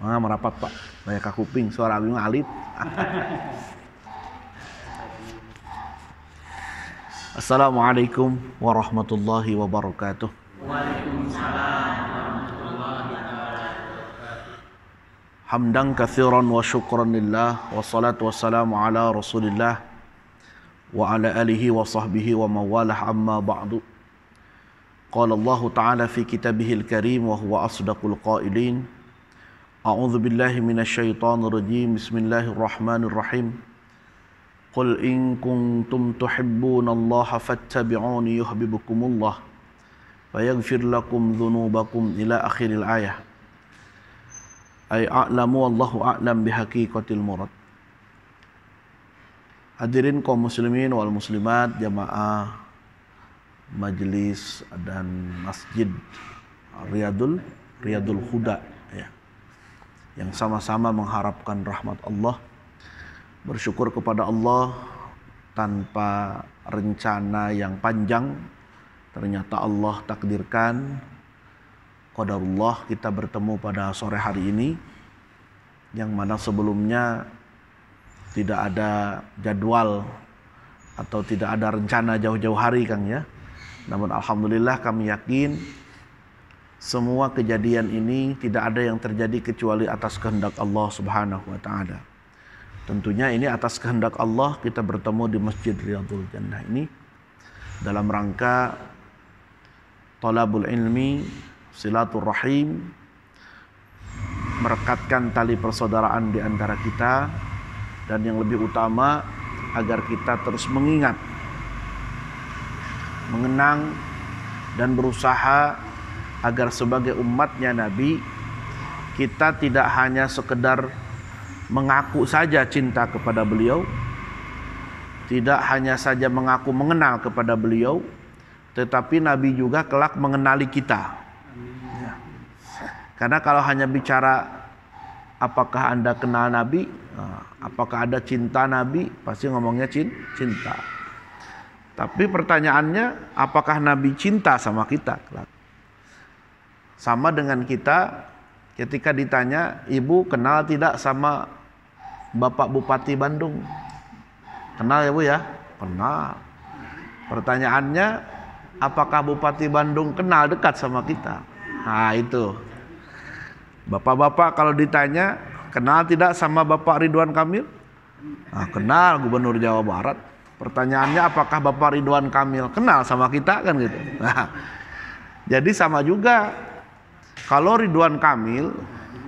Merapat Pak, banyak kuping suara abdi mah alit. Assalamualaikum warahmatullahi wabarakatuh. Waalaikumsalam warahmatullahi wabarakatuh. Hamdan katsiran wa syukran lillah wassalatu wassalamu ala Rasulillah wa ala alihi wa sahbihi wa mawalah amma ba'du. Qala Allah Ta'ala fi kitabihil karim wa huwa asdaqul qailin. A'udzu billahi minasyaitonir rajim. Bismillahirrahmanirrahim. Qul in kuntum tuhibbunallaha fattabi'uni yuhibbukumullah wa yaghfir lakum dzunubakum ila akhiril ayah. Ay a'lamu wallahu a'lam bihaqiqatil murad. Hadirin kaum muslimin wal muslimat, jamaah majelis dan masjid Riyadul Huda ya, yang sama-sama mengharapkan rahmat Allah, bersyukur kepada Allah. Tanpa rencana yang panjang, ternyata Allah takdirkan, qadarullah, kita bertemu pada sore hari ini, yang mana sebelumnya tidak ada jadwal atau tidak ada rencana jauh-jauh hari, Kang ya. Namun alhamdulillah kami yakin semua kejadian ini tidak ada yang terjadi kecuali atas kehendak Allah Subhanahu wa taala. Tentunya ini atas kehendak Allah kita bertemu di Masjid Riyadul Jannah ini dalam rangka thalabul ilmi, silaturrahim, merekatkan tali persaudaraan di antara kita, dan yang lebih utama agar kita terus mengingat, mengenang, dan berusaha agar sebagai umatnya Nabi kita tidak hanya sekedar mengaku saja cinta kepada beliau, tidak hanya saja mengaku mengenal kepada beliau, tetapi Nabi juga kelak mengenali kita. Ya. Karena kalau hanya bicara apakah Anda kenal Nabi, apakah ada cinta Nabi, pasti ngomongnya cinta. Tapi pertanyaannya, apakah Nabi cinta sama kita? Sama dengan kita ketika ditanya, Ibu kenal tidak sama Bapak Bupati Bandung? Kenal ya Bu ya? Kenal. Pertanyaannya, apakah Bupati Bandung kenal dekat sama kita? Nah itu. Bapak-bapak kalau ditanya, kenal tidak sama Bapak Ridwan Kamil? Nah, kenal, Gubernur Jawa Barat. Pertanyaannya, apakah Bapak Ridwan Kamil kenal sama kita, kan gitu. Nah, jadi sama juga. Kalau Ridwan Kamil,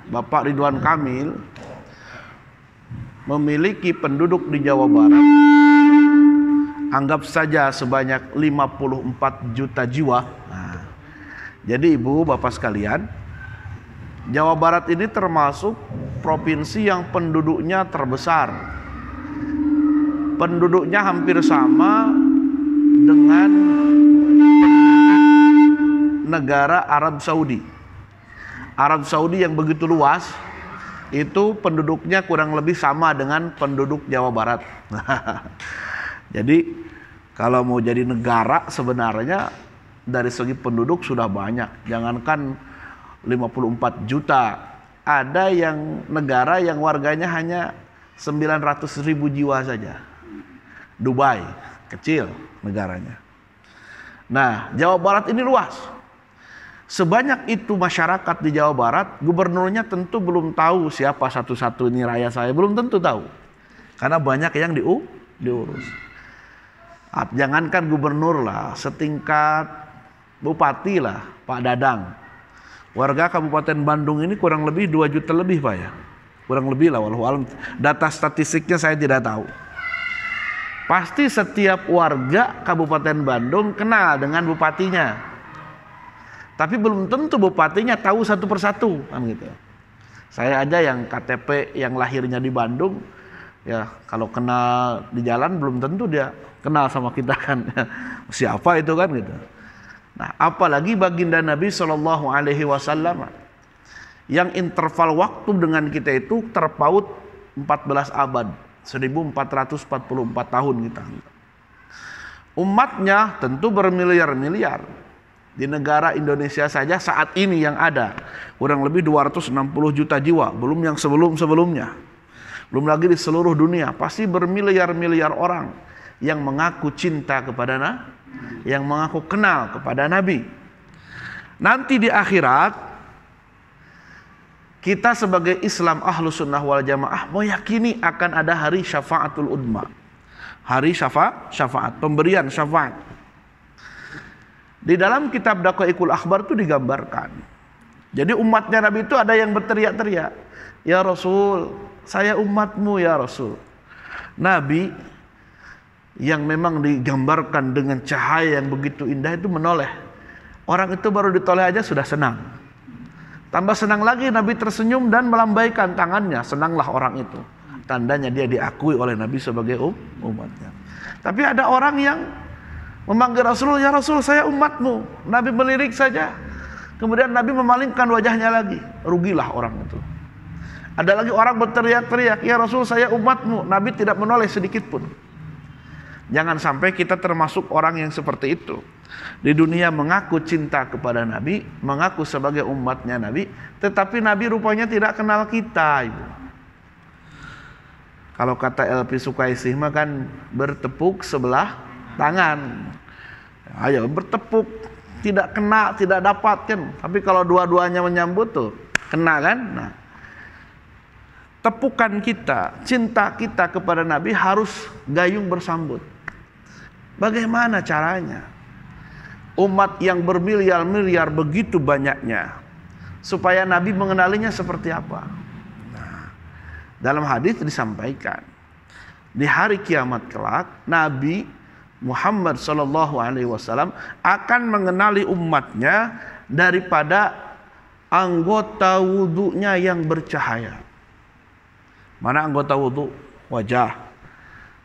Bapak Ridwan Kamil memiliki penduduk di Jawa Barat, anggap saja sebanyak 54 juta jiwa. Nah, jadi Ibu, Bapak sekalian, Jawa Barat ini termasuk provinsi yang penduduknya terbesar. Penduduknya hampir sama dengan negara Arab Saudi. Arab Saudi yang begitu luas, itu penduduknya kurang lebih sama dengan penduduk Jawa Barat. Jadi kalau mau jadi negara sebenarnya dari segi penduduk sudah banyak. Jangankan 54 juta, ada yang negara yang warganya hanya 900.000 jiwa saja. Dubai, kecil negaranya. Nah, Jawa Barat ini luas. Sebanyak itu masyarakat di Jawa Barat, gubernurnya tentu belum tahu siapa satu-satu ini raya saya, belum tentu tahu. Karena banyak yang diurus. Jangankan gubernur lah, setingkat bupati lah, Pak Dadang. Warga Kabupaten Bandung ini kurang lebih 2 juta lebih Pak ya. Kurang lebih lah, wallahu alam. Data statistiknya saya tidak tahu. Pasti setiap warga Kabupaten Bandung kenal dengan bupatinya. Tapi belum tentu bupatinya tahu satu persatu, kan gitu. Saya aja yang KTP yang lahirnya di Bandung, ya kalau kenal di jalan belum tentu dia kenal sama kita kan. Siapa itu kan gitu. Nah, apalagi baginda Nabi Shallallahu Alaihi Wasallam yang interval waktu dengan kita itu terpaut 14 abad, 1444 tahun kita. Umatnya tentu bermiliar-miliar. Di negara Indonesia saja saat ini yang ada kurang lebih 260 juta jiwa, belum yang sebelum-sebelumnya. Belum lagi di seluruh dunia, pasti bermiliar-miliar orang yang mengaku cinta kepada Nabi, yang mengaku kenal kepada Nabi. Nanti di akhirat, kita sebagai Islam Ahlus Sunnah wal Jamaah meyakini akan ada hari syafaatul udma. Hari syafaat, pemberian syafaat. Di dalam kitab Daqaiqul Akhbar itu digambarkan. Jadi umatnya Nabi itu ada yang berteriak-teriak, "Ya Rasul, saya umatmu ya Rasul." Nabi yang memang digambarkan dengan cahaya yang begitu indah itu menoleh. Orang itu baru ditoleh aja sudah senang. Tambah senang lagi Nabi tersenyum dan melambaikan tangannya. Senanglah orang itu. Tandanya dia diakui oleh Nabi sebagai umatnya. Tapi ada orang yang memanggil Rasul, "Ya Rasul, saya umatmu." Nabi melirik saja. Kemudian Nabi memalingkan wajahnya lagi. Rugilah orang itu. Ada lagi orang berteriak-teriak, "Ya Rasul, saya umatmu." Nabi tidak menoleh sedikit pun. Jangan sampai kita termasuk orang yang seperti itu. Di dunia mengaku cinta kepada Nabi, mengaku sebagai umatnya Nabi, tetapi Nabi rupanya tidak kenal kita, Ibu. Kalau kata LP Sukaisih mah kan bertepuk sebelah tangan. Ayo bertepuk, tidak kena, tidak dapat kan. Tapi kalau dua-duanya menyambut tuh kena kan. Nah, tepukan kita, cinta kita kepada Nabi harus gayung bersambut. Bagaimana caranya? Umat yang bermiliar-miliar begitu banyaknya, supaya Nabi mengenalinya seperti apa? Nah, dalam hadis disampaikan, di hari kiamat kelak, Nabi Muhammad SAW akan mengenali umatnya daripada anggota wudunya yang bercahaya. Mana anggota wudu? Wajah,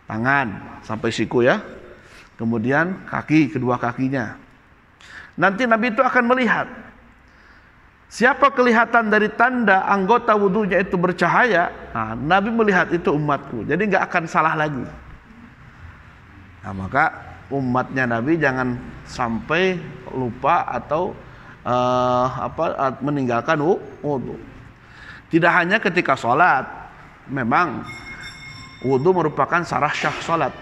tangan sampai siku ya. Kemudian kaki, kedua kakinya. Nanti Nabi itu akan melihat siapa kelihatan dari tanda anggota wudunya itu bercahaya. Nah, Nabi melihat itu umatku. Jadi nggak akan salah lagi. Nah, maka umatnya Nabi jangan sampai lupa atau meninggalkan wudu. Tidak hanya ketika sholat. Memang wudu merupakan sarah syah sholat.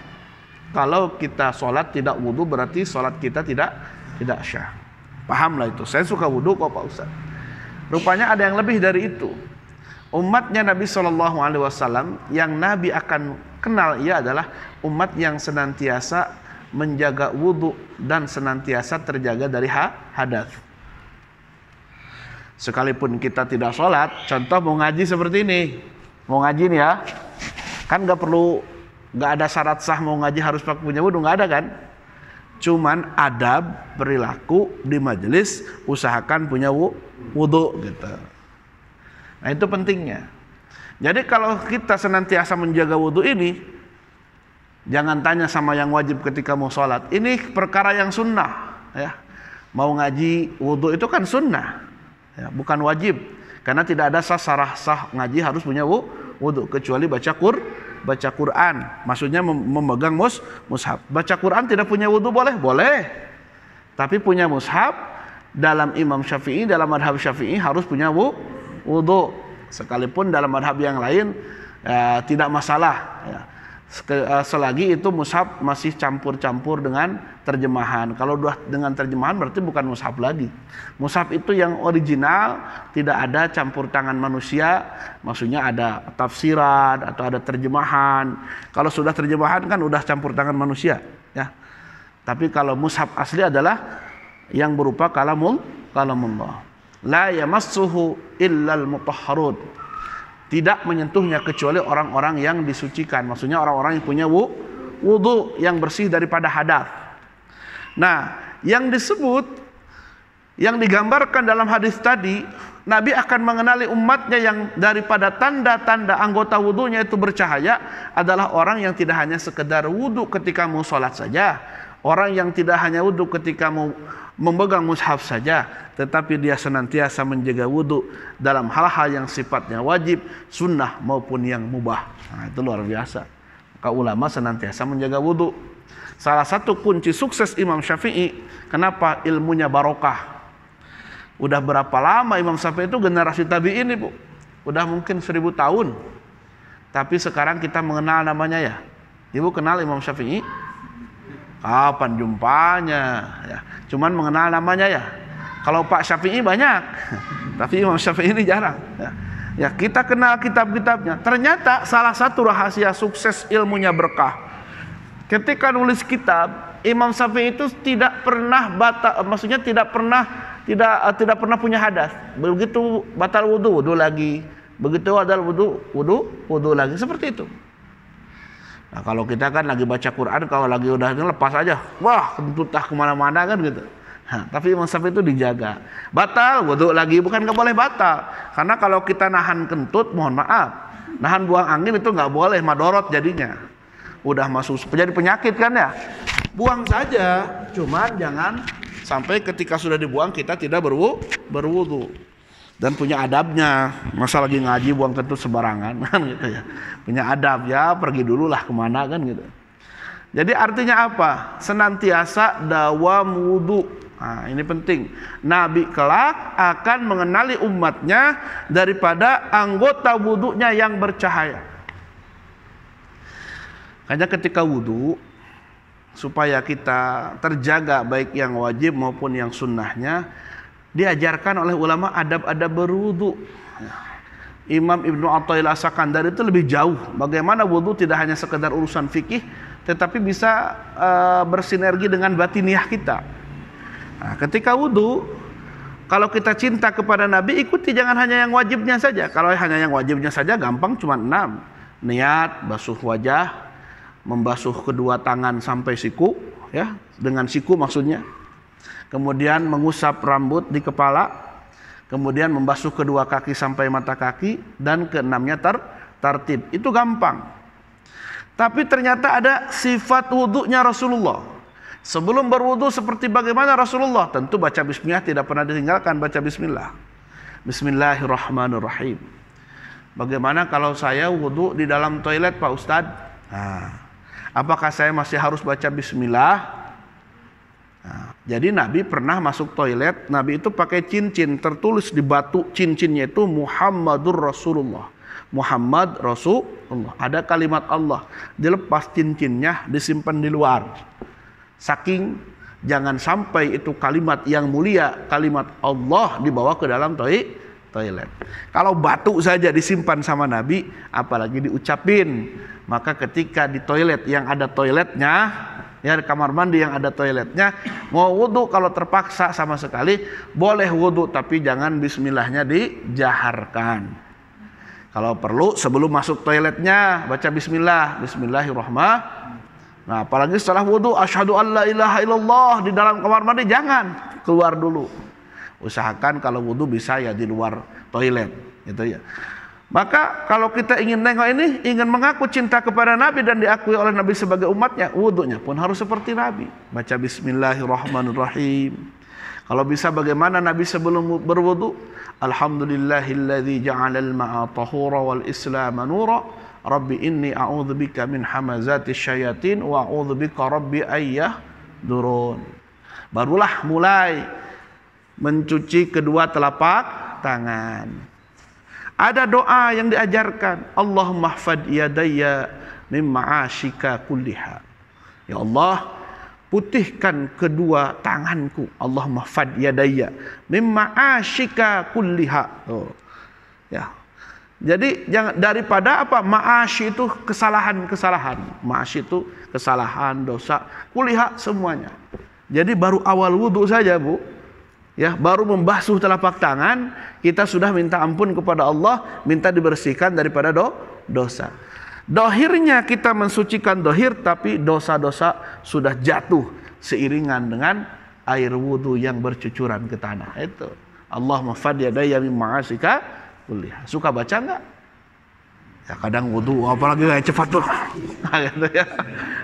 Kalau kita sholat tidak wudu berarti sholat kita tidak syah. Pahamlah itu. Saya suka wudu kok Pak Ustaz. Rupanya ada yang lebih dari itu. Umatnya Nabi SAW yang Nabi akan kenal, ia adalah umat yang senantiasa menjaga wudu dan senantiasa terjaga dari hadas. Sekalipun kita tidak sholat, contoh mau ngaji seperti ini, mau ngaji nih ya, kan nggak ada syarat sah mau ngaji harus pakai punya wudu, nggak ada kan? Cuman adab perilaku di majelis usahakan punya wudu gitu. Nah itu pentingnya. Jadi kalau kita senantiasa menjaga wudu ini, jangan tanya sama yang wajib ketika mau sholat. Ini perkara yang sunnah ya. Mau ngaji wudu itu kan sunnah ya, bukan wajib. Karena tidak ada sah ngaji harus punya wudu kecuali baca Quran. Maksudnya memegang mushaf. Baca Quran tidak punya wudu boleh? Boleh. Tapi punya mushaf dalam Imam Syafi'i, dalam madhab Syafi'i harus punya wudu. Sekalipun dalam madhab yang lain tidak masalah ya. Selagi itu mushaf masih campur-campur dengan terjemahan. Kalau udah dengan terjemahan berarti bukan mushaf lagi. Mushaf itu yang original, tidak ada campur tangan manusia. Maksudnya ada tafsiran atau ada terjemahan. Kalau sudah terjemahan kan udah campur tangan manusia ya. Tapi kalau mushaf asli adalah yang berupa kalamullah. La yamassuhu illal mutahharun. Tidak menyentuhnya kecuali orang-orang yang disucikan. Maksudnya orang-orang yang punya wudu yang bersih daripada hadas. Nah, yang disebut, yang digambarkan dalam hadis tadi, Nabi akan mengenali umatnya yang daripada tanda-tanda anggota wudunya itu bercahaya adalah orang yang tidak hanya sekedar wudu ketika mau sholat saja, orang yang tidak hanya wudu ketika mau memegang mushaf saja, tetapi dia senantiasa menjaga wudu dalam hal-hal yang sifatnya wajib, sunnah maupun yang mubah. Nah, itu luar biasa. Maka ulama senantiasa menjaga wudu. Salah satu kunci sukses Imam Syafi'i, kenapa ilmunya barokah. Udah berapa lama Imam Syafi'i itu generasi tabi'in Ibu? Udah mungkin 1000 tahun. Tapi sekarang kita mengenal namanya ya. Ibu kenal Imam Syafi'i? Kapan jumpanya? Ya, cuman mengenal namanya ya. Kalau Pak Syafi'i banyak, tapi Imam Syafi'i ini jarang. Ya, kita kenal kitab-kitabnya. Ternyata salah satu rahasia sukses ilmunya berkah. Ketika nulis kitab, Imam Syafi'i itu tidak pernah batal, maksudnya tidak pernah punya hadas. Begitu batal wudu lagi. Begitu ada wudu lagi. Seperti itu. Nah, kalau kita kan lagi baca Quran, kalau lagi udah lepas aja, wah kentutah kemana-mana kan gitu. Nah, tapi Imam Syafi'i itu dijaga. Batal, wudu lagi, bukan nggak boleh batal. Karena kalau kita nahan kentut, mohon maaf, nahan buang angin itu nggak boleh, madorot jadinya. Udah masuk jadi penyakit kan ya. Buang saja, cuman jangan sampai ketika sudah dibuang kita tidak berwudu. Dan punya adabnya. Masa lagi ngaji buang kentut sembarangan kan gitu ya. Punya adab ya, pergi dulu lah kemana kan gitu. Jadi artinya apa? Senantiasa dawam wudu. Nah, ini penting. Nabi kelak akan mengenali umatnya daripada anggota wudunya yang bercahaya. Hanya ketika wudu, supaya kita terjaga baik yang wajib maupun yang sunnahnya, diajarkan oleh ulama adab-adab berwudu. Imam Ibnu Athaillah As-Sakandari itu lebih jauh. Bagaimana wudu tidak hanya sekedar urusan fikih, tetapi bisa bersinergi dengan batiniah kita. Nah, ketika wudu, kalau kita cinta kepada Nabi, ikuti jangan hanya yang wajibnya saja. Kalau hanya yang wajibnya saja gampang, cuma 6. Niat, basuh wajah, membasuh kedua tangan sampai siku, ya, dengan siku maksudnya. Kemudian mengusap rambut di kepala, kemudian membasuh kedua kaki sampai mata kaki, dan keenamnya tertib. Itu gampang. Tapi ternyata ada sifat wudunya Rasulullah. Sebelum berwudu seperti bagaimana Rasulullah? Tentu baca bismillah tidak pernah ditinggalkan, baca bismillah. Bismillahirrahmanirrahim. Bagaimana kalau saya wudu di dalam toilet Pak Ustadz? Nah, apakah saya masih harus baca bismillah? Nah, jadi Nabi pernah masuk toilet, Nabi itu pakai cincin, tertulis di batu cincinnya itu Muhammadur Rasulullah. Muhammad Rasulullah. Ada kalimat Allah, dilepas cincinnya, disimpan di luar. Saking jangan sampai itu kalimat yang mulia, kalimat Allah dibawa ke dalam toilet. Kalau batu saja disimpan sama Nabi, apalagi diucapin. Maka ketika di toilet yang ada toiletnya, ya di kamar mandi yang ada toiletnya, mau wudu kalau terpaksa sama sekali boleh wudu, tapi jangan bismillahnya dijaharkan. Kalau perlu sebelum masuk toiletnya baca bismillah, bismillahirrahmanirrahim. Nah, apalagi setelah wudu asyhadu alla ilaha illallah di dalam kamar mandi, jangan, keluar dulu. Usahakan kalau wudu bisa ya di luar toilet, gitu ya. Maka kalau kita ingin nengok ini, ingin mengaku cinta kepada Nabi dan diakui oleh Nabi sebagai umatnya, wudunya pun harus seperti Nabi. Baca bismillahirrahmanirrahim. Kalau bisa bagaimana Nabi sebelum berwudu? Alhamdulillahilladzi ja'alal ma'a tahura wal islama nura. Rabbi inni a'udzubika min hamazati syayatin wa a'udzubika rabbi ayyahdurun. Barulah mulai mencuci kedua telapak tangan. Ada doa yang diajarkan, Allahumma hfad yadayya min ma'asyika kulliha. Ya Allah, putihkan kedua tanganku. Allahumma hfad yadayya min ma'asyika kulliha. Oh. Ya. Jadi jangan daripada apa? Ma'asy itu kesalahan-kesalahan. Ma'asy itu kesalahan, dosa, kuliah semuanya. Jadi baru awal wudu saja, Bu. Ya, baru membasuh telapak tangan, kita sudah minta ampun kepada Allah, minta dibersihkan daripada dosa. Dohirnya kita mensucikan dohir, tapi dosa-dosa sudah jatuh seiringan dengan air wudu yang bercucuran ke tanah. Itu. Allahumma fad yadayya min ma'asika. Suka baca enggak? Ya kadang wudu apalagi kayak cepat tuh. Nah, gitu ya.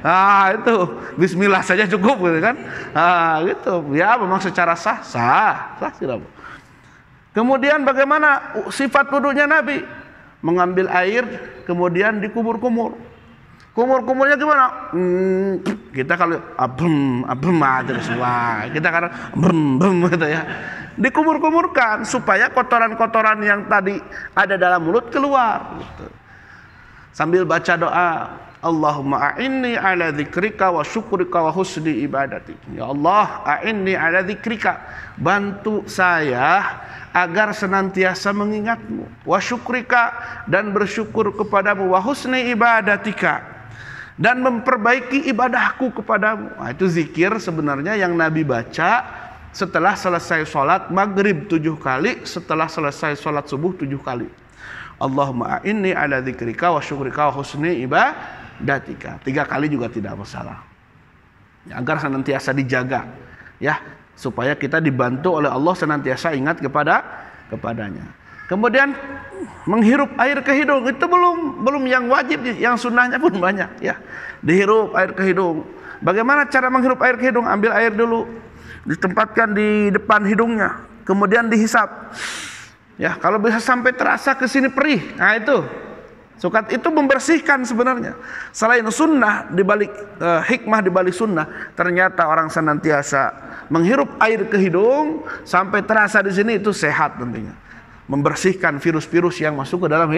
Ah, itu bismillah saja cukup gitu kan. Ah, gitu. Ya memang secara sah tidak. Kemudian bagaimana sifat wudunya Nabi? Mengambil air kemudian dikubur-kumur. Kumur-kumurnya gimana? Kita kalau abem terus wah, kita kadang bem gitu ya. Dikumur-kumurkan supaya kotoran-kotoran yang tadi ada dalam mulut keluar gitu. Sambil baca doa, Allahumma a'inni ala dzikrika wa syukrika wa husni ibadati. Ya Allah, a'inni ala dzikrika, bantu saya agar senantiasa mengingatmu, wa syukrika, dan bersyukur kepadamu, wa husni ibadatika, dan memperbaiki ibadahku kepadamu. Nah, itu zikir sebenarnya yang Nabi baca setelah selesai sholat maghrib 7 kali, setelah selesai sholat subuh 7 kali. Allahumma a'inni ala dzikrika wa syukrika wa husni ibadatika. 3 kali juga tidak masalah. Ya, agar senantiasa dijaga, ya, supaya kita dibantu oleh Allah senantiasa ingat kepadanya. Kemudian menghirup air ke hidung, itu belum yang wajib, yang sunnahnya pun banyak, ya. Dihirup air ke hidung. Bagaimana cara menghirup air ke hidung? Ambil air dulu, ditempatkan di depan hidungnya, kemudian dihisap. Ya, kalau bisa sampai terasa ke sini perih. Nah, itu membersihkan sebenarnya. Selain sunnah dibalik hikmah dibalik sunnah, ternyata orang senantiasa menghirup air ke hidung sampai terasa di sini, itu sehat tentunya. Membersihkan virus-virus yang masuk ke dalam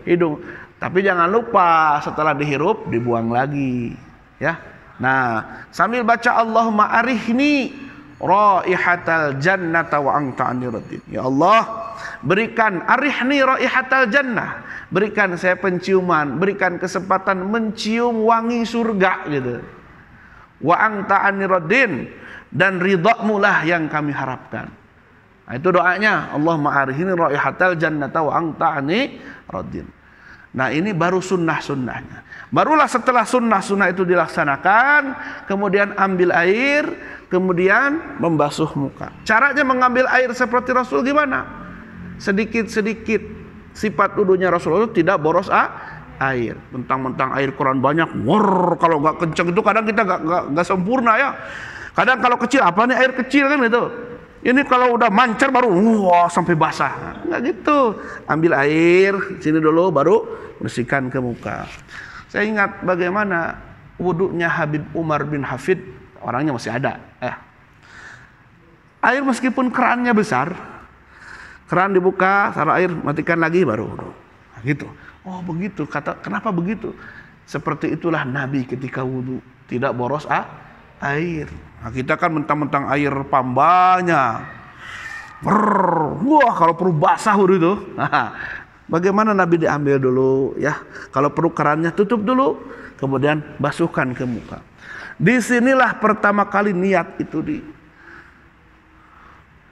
hidung. Tapi jangan lupa setelah dihirup dibuang lagi, ya. Nah, sambil baca Allahumma arihni raihatal jannata wa anta aniruddin. Ya Allah, berikan arihni raihatal jannah, berikan saya penciuman, berikan kesempatan mencium wangi surga gitu. Wa anta aniruddin, dan ridhamu lah yang kami harapkan. Nah, itu doanya, Allahumma arihni raihatal jannata wa anta aniruddin. Nah, ini baru sunnah-sunnahnya. Barulah setelah sunnah-sunnah itu dilaksanakan, kemudian ambil air, kemudian membasuh muka. Caranya mengambil air seperti Rasul gimana? Sedikit-sedikit. Sifat wudunya Rasulullah itu tidak boros air. Mentang-mentang air Quran banyak, kalau nggak kenceng itu kadang kita nggak sempurna ya. Kadang kalau kecil, apa nih air kecil kan itu. Ini kalau udah mancar baru sampai basah. Nggak gitu. Ambil air sini dulu, baru bersihkan ke muka. Saya ingat bagaimana wudunya Habib Umar bin Hafid, orangnya masih ada. Air meskipun kerannya besar, keran dibuka, taruh air, matikan lagi, baru wudu. Nah, gitu. Oh begitu, kenapa begitu? Seperti itulah Nabi ketika wudu, tidak boros air. Nah, kita kan mentang-mentang air pambanya, kalau perlu basah wudu itu. Nah, bagaimana Nabi diambil dulu, ya? Kalau perlu kerannya tutup dulu, kemudian basuhkan ke muka. Disinilah pertama kali niat itu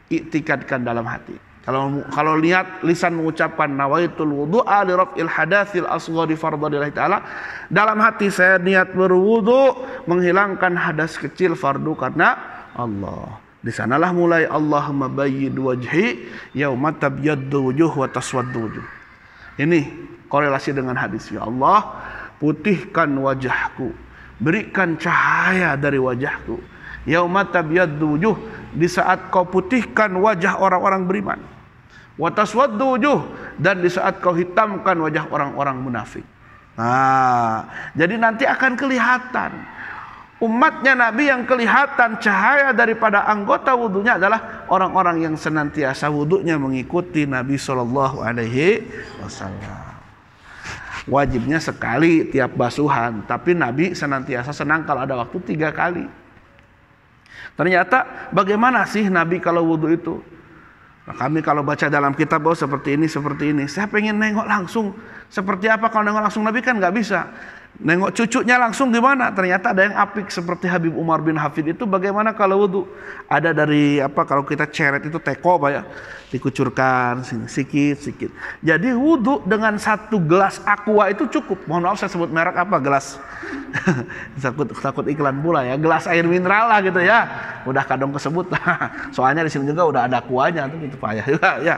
diiktikadkan dalam hati. Kalau niat lisan mengucapkan nawaitul wudu'a li raf'il hadatsil asghari fardhalillahi ta'ala, dalam hati saya niat berwudu menghilangkan hadas kecil fardu karena Allah. Di sanalah mulai Allahumma bayyid wajhi yauma tabyaddu wujuh wa taswaddu wujuh. Ini korelasi dengan hadis. Ya Allah, putihkan wajahku, berikan cahaya dari wajahku. Yauma tabyaddu wujuh, di saat kau putihkan wajah orang-orang beriman. Wa taswaddu wujuh, dan di saat kau hitamkan wajah orang-orang munafik. Nah, jadi nanti akan kelihatan umatnya Nabi yang kelihatan cahaya daripada anggota wudunya adalah orang-orang yang senantiasa wudunya mengikuti Nabi Shallallahu Alaihi Wasallam. Wajibnya sekali tiap basuhan, tapi Nabi senantiasa senang kalau ada waktu 3 kali. Ternyata bagaimana sih Nabi kalau wudu itu? Nah, kami kalau baca dalam kitab bahwa seperti ini. Saya pengen nengok langsung. Seperti apa kalau nengok langsung Nabi kan nggak bisa. Nengok cucunya langsung gimana? Ternyata ada yang apik seperti Habib Umar bin Hafid itu. Bagaimana kalau wudu? Ada dari kalau kita ceret itu teko Pak ya, dikucurkan sini sedikit. Jadi wudu dengan 1 gelas aqua itu cukup. Mohon maaf saya sebut merek apa, gelas. takut iklan pula ya. Gelas air mineral lah gitu ya. Udah kadang kesebut lah. Soalnya di sini juga udah ada aquanya tuh gitu Pak ya. Ya.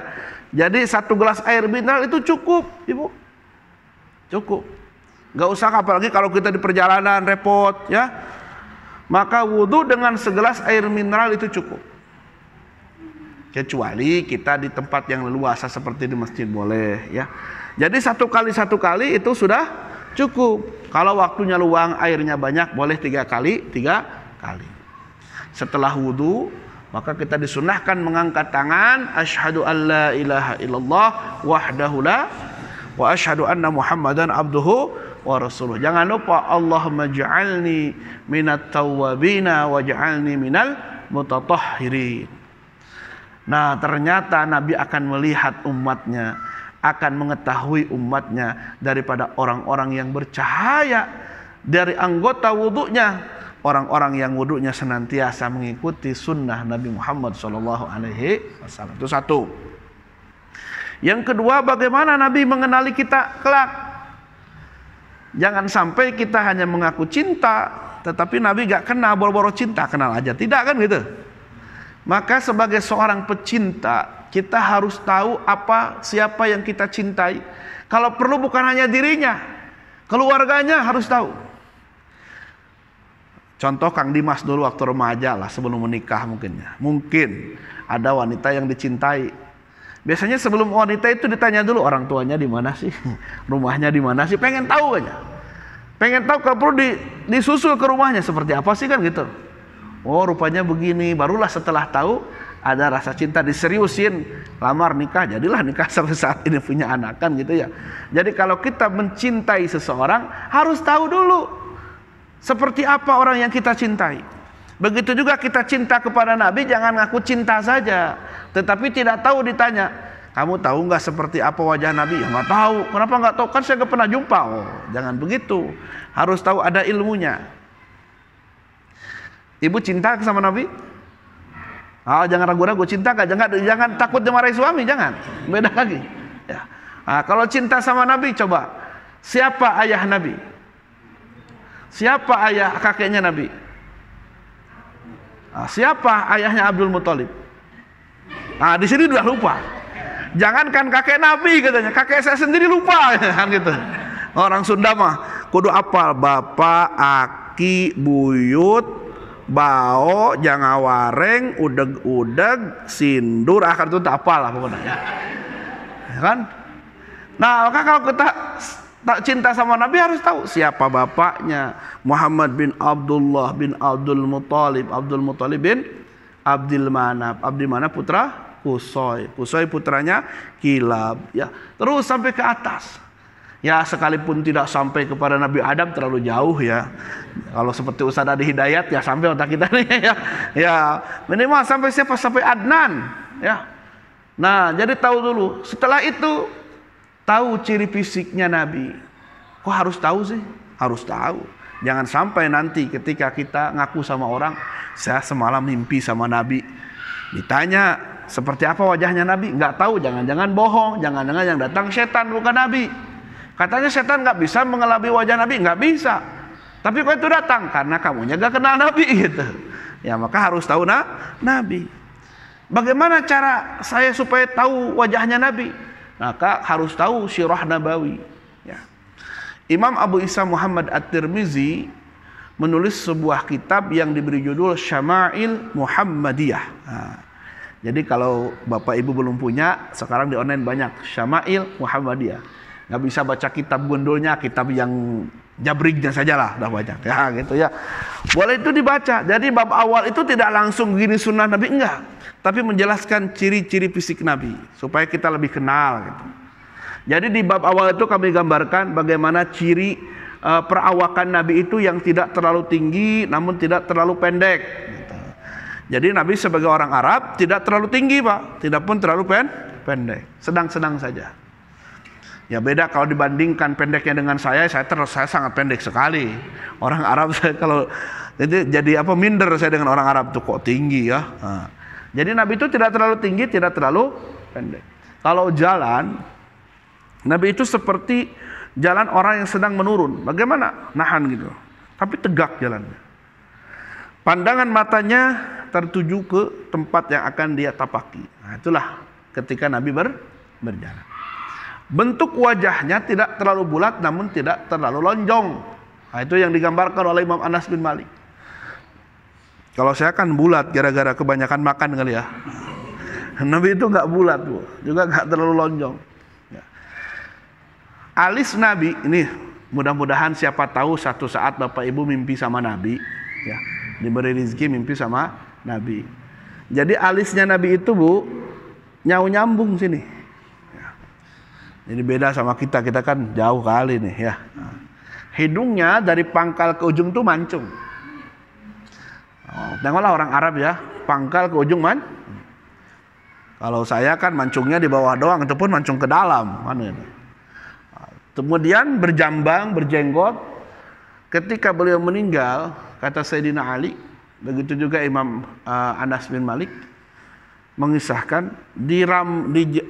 Jadi 1 gelas air mineral itu cukup, Ibu. Cukup. Gak usah, apalagi kalau kita di perjalanan repot ya. Maka wudu dengan segelas air mineral itu cukup. Kecuali kita di tempat yang leluasa seperti di masjid boleh ya. Jadi 1 kali itu sudah Cukup. Kalau waktunya luang, airnya banyak, boleh 3 kali. Setelah wudu, maka kita disunahkan mengangkat tangan, asyhadu alla ilaha illallah wahdahu la wa asyhadu anna Muhammadan abduhu wa rasuluh. Jangan lupa Allahumma ja'alni minat tawwabina waj'alni minal mutatahhirin. Nah, ternyata Nabi akan melihat umatnya, akan mengetahui umatnya daripada orang-orang yang bercahaya dari anggota wudunya, orang-orang yang wudunya senantiasa mengikuti sunnah Nabi Muhammad SAW. Itu satu. Yang kedua, bagaimana Nabi mengenali kita kelak. Jangan sampai kita hanya mengaku cinta, tetapi Nabi gak kenal, boro-boro cinta, kenal aja. Tidak kan gitu. Maka sebagai seorang pecinta, kita harus tahu siapa yang kita cintai. Kalau perlu bukan hanya dirinya, keluarganya harus tahu. Contoh Kang Dimas dulu waktu remaja lah, sebelum menikah mungkin ya. Mungkin ada wanita yang dicintai. Biasanya sebelum wanita itu ditanya dulu orang tuanya di mana sih, rumahnya di mana sih, pengen tahu aja. Pengen tahu, kalau perlu disusul ke rumahnya seperti apa sih kan gitu. Oh rupanya begini, barulah setelah tahu ada rasa cinta, diseriusin, lamar nikah, jadilah nikah sampai saat ini punya anak kan gitu ya. Jadi kalau kita mencintai seseorang harus tahu dulu seperti apa orang yang kita cintai. Begitu juga kita cinta kepada Nabi, jangan ngaku cinta saja, tetapi tidak tahu ditanya, kamu tahu nggak seperti apa wajah Nabi? Ya nggak tahu. Kenapa nggak tahu? Kan saya nggak pernah jumpa. Oh, jangan begitu. Harus tahu, ada ilmunya. Ibu cinta sama Nabi? Oh, jangan ragu-ragu, cinta gak? Jangan takut dimarahi suami, jangan. Beda lagi. Ya. Nah, kalau cinta sama Nabi, coba siapa ayah Nabi? Siapa ayah kakeknya Nabi? Nah, siapa ayahnya Abdul Muthalib? Nah, di sini udah lupa. Jangankan kakek Nabi katanya, kakek saya sendiri lupa kan gitu. Orang Sunda mah kudu apal bapak, aki, buyut, bao, jangawareng, udeg-udeg, sindur, akar itu tak apal lah pokoknya. Ya kan? Nah, maka kalau kita tak cinta sama Nabi harus tahu siapa bapaknya. Muhammad bin Abdullah bin Abdul Muthalib, Abdul Muthalib bin Abdul Manaf, Abdul Manaf putra Qusay, Qusay putranya Kilab, ya. Terus sampai ke atas. Ya, sekalipun tidak sampai kepada Nabi Adam, terlalu jauh ya. Kalau seperti Ustaz Adi Hidayat ya sampai otak kita nih ya. Ya, minimal sampai siapa? Sampai Adnan, ya. Nah, jadi tahu dulu. Setelah itu tahu ciri fisiknya Nabi. Kok harus tahu sih? Harus tahu. Jangan sampai nanti ketika kita ngaku sama orang, saya semalam mimpi sama Nabi. Ditanya, seperti apa wajahnya Nabi? Nggak tahu, jangan-jangan bohong. Jangan-jangan yang datang setan bukan Nabi. Katanya setan nggak bisa mengelabui wajah Nabi. Nggak bisa. Tapi kok itu datang? Karena kamunya nggak kenal Nabi gitu. Ya, maka harus tahu Nabi. Bagaimana cara saya supaya tahu wajahnya Nabi? Maka harus tahu sirah Nabawi. Ya. Imam Abu Isa Muhammad At-Tirmizi menulis sebuah kitab yang diberi judul Syama'il Muhammadiyah. Nah, jadi kalau Bapak Ibu belum punya, sekarang di online banyak Syama'il Muhammadiyah. Nggak bisa baca kitab gundulnya, kitab yang jabrignya sajalah, udah banyak ya gitu ya. Boleh itu dibaca. Jadi bab awal itu tidak langsung gini sunnah Nabi, enggak, tapi menjelaskan ciri-ciri fisik Nabi supaya kita lebih kenal gitu. Jadi di bab awal itu kami gambarkan bagaimana ciri perawakan Nabi itu yang tidak terlalu tinggi namun tidak terlalu pendek gitu. Jadi Nabi sebagai orang Arab tidak terlalu tinggi Pak, tidak pun terlalu pendek, sedang-sedang saja. Ya beda kalau dibandingkan pendeknya dengan saya sangat pendek sekali. Orang Arab saya kalau jadi minder saya dengan orang Arab tuh kok tinggi ya. Nah, jadi Nabi itu tidak terlalu tinggi, tidak terlalu pendek. Kalau jalan, Nabi itu seperti jalan orang yang sedang menurun. Bagaimana? Nahan gitu. Tapi tegak jalannya. Pandangan matanya tertuju ke tempat yang akan dia tapaki. Nah, itulah ketika Nabi berjalan. Bentuk wajahnya tidak terlalu bulat namun tidak terlalu lonjong. Nah, itu yang digambarkan oleh Imam Anas bin Malik. Kalau saya kan bulat gara-gara kebanyakan makan kali ya. Nabi itu nggak bulat Bu, juga nggak terlalu lonjong. Ya. Alis Nabi ini mudah-mudahan siapa tahu satu saat Bapak Ibu mimpi sama Nabi, ya, diberi rezeki mimpi sama Nabi. Jadi alisnya Nabi itu Bu, nyambung sini. Ya. Jadi beda sama kita kan jauh kali nih ya. Hidungnya dari pangkal ke ujung tuh mancung. Tengoklah orang Arab ya, pangkal ke ujung Kalau saya kan mancungnya di bawah doang, itu pun mancung ke dalam. Kemudian berjambang, berjenggot. Ketika beliau meninggal, kata Sayyidina Ali, begitu juga Imam Anas bin Malik mengisahkan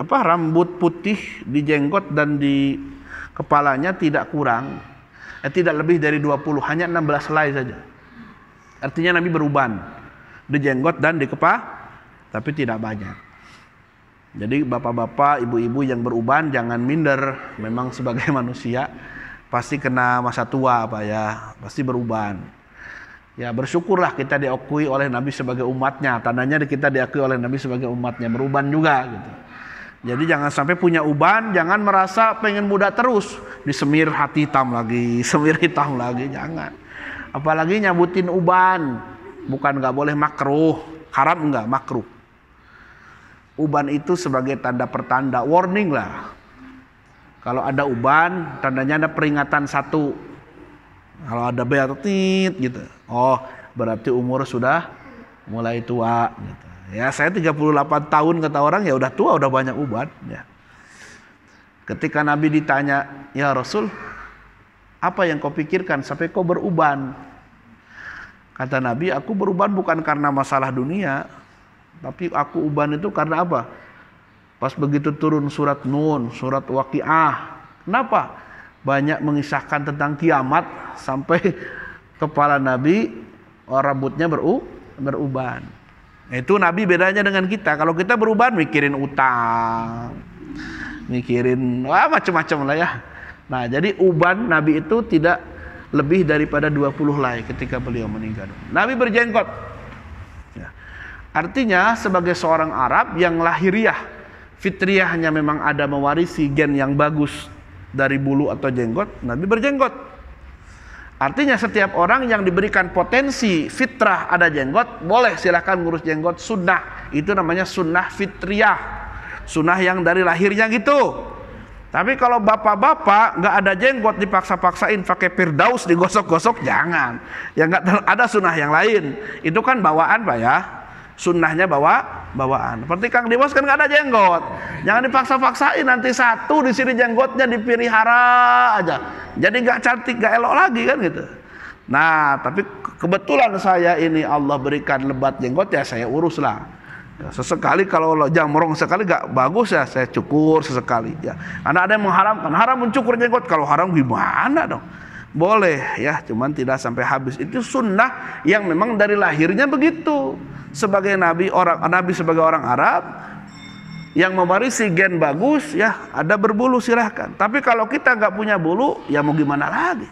rambut putih di jenggot dan di kepalanya tidak kurang, tidak lebih dari 20, hanya 16 helai saja. Artinya Nabi beruban di jenggot dan di kepala, tapi tidak banyak. Jadi bapak-bapak, ibu-ibu yang beruban jangan minder. Memang sebagai manusia pasti kena masa tua Pak ya, pasti beruban. Ya bersyukurlah kita diakui oleh Nabi sebagai umatnya. Tandanya kita diakui oleh Nabi sebagai umatnya, beruban juga gitu. Jadi jangan sampai punya uban, jangan merasa pengen muda terus, disemir hati hitam lagi, semir hitam lagi, jangan. Apalagi nyabutin uban, bukan nggak boleh makruh, haram enggak, makruh. Uban itu sebagai tanda pertanda, warning lah. Kalau ada uban, tandanya ada peringatan satu. Kalau ada beatit gitu, oh berarti umur sudah mulai tua. Gitu. Ya saya 38 tahun kata orang, ya udah tua, udah banyak uban. Ya. Ketika Nabi ditanya, ya Rasul, apa yang kau pikirkan sampai kau beruban? Kata Nabi, aku beruban bukan karena masalah dunia. Tapi aku uban itu karena apa? Pas begitu turun surat Nun, surat Waqiah. Kenapa? Banyak mengisahkan tentang kiamat sampai kepala Nabi rambutnya beruban. Itu Nabi bedanya dengan kita. Kalau kita beruban mikirin utang, mikirin macam-macam lah ya. Nah, jadi uban Nabi itu tidak lebih daripada 20 helai ketika beliau meninggal. Nabi berjenggot. Artinya sebagai seorang Arab yang lahiriah, fitriahnya memang ada mewarisi gen yang bagus dari bulu atau jenggot, Nabi berjenggot. Artinya setiap orang yang diberikan potensi fitrah ada jenggot, boleh silahkan ngurus jenggot, sunnah. Itu namanya sunnah fitriah, sunnah yang dari lahirnya gitu. Tapi kalau bapak-bapak nggak ada jenggot dipaksa-paksain pakai firdaus digosok-gosok, jangan. Ya nggak ada sunnah yang lain. Itu kan bawaan Pak ya. Sunnahnya bawaan. Seperti Kang Dimas kan nggak ada jenggot, jangan dipaksa-paksain, nanti satu di sini jenggotnya dipelihara aja, jadi nggak cantik, nggak elok lagi kan gitu. Nah tapi kebetulan saya ini Allah berikan lebat jenggot, ya saya urus lah. Ya, sesekali kalau jamrong sekali nggak bagus ya saya cukur sesekali. Ya, karena ada yang mengharamkan, haram mencukur jenggot. Kalau haram gimana dong? Boleh ya, cuman tidak sampai habis. Itu sunnah yang memang dari lahirnya begitu. Sebagai Nabi sebagai orang Arab yang mewarisi gen bagus, ya ada berbulu silahkan. Tapi kalau kita nggak punya bulu, ya mau gimana lagi?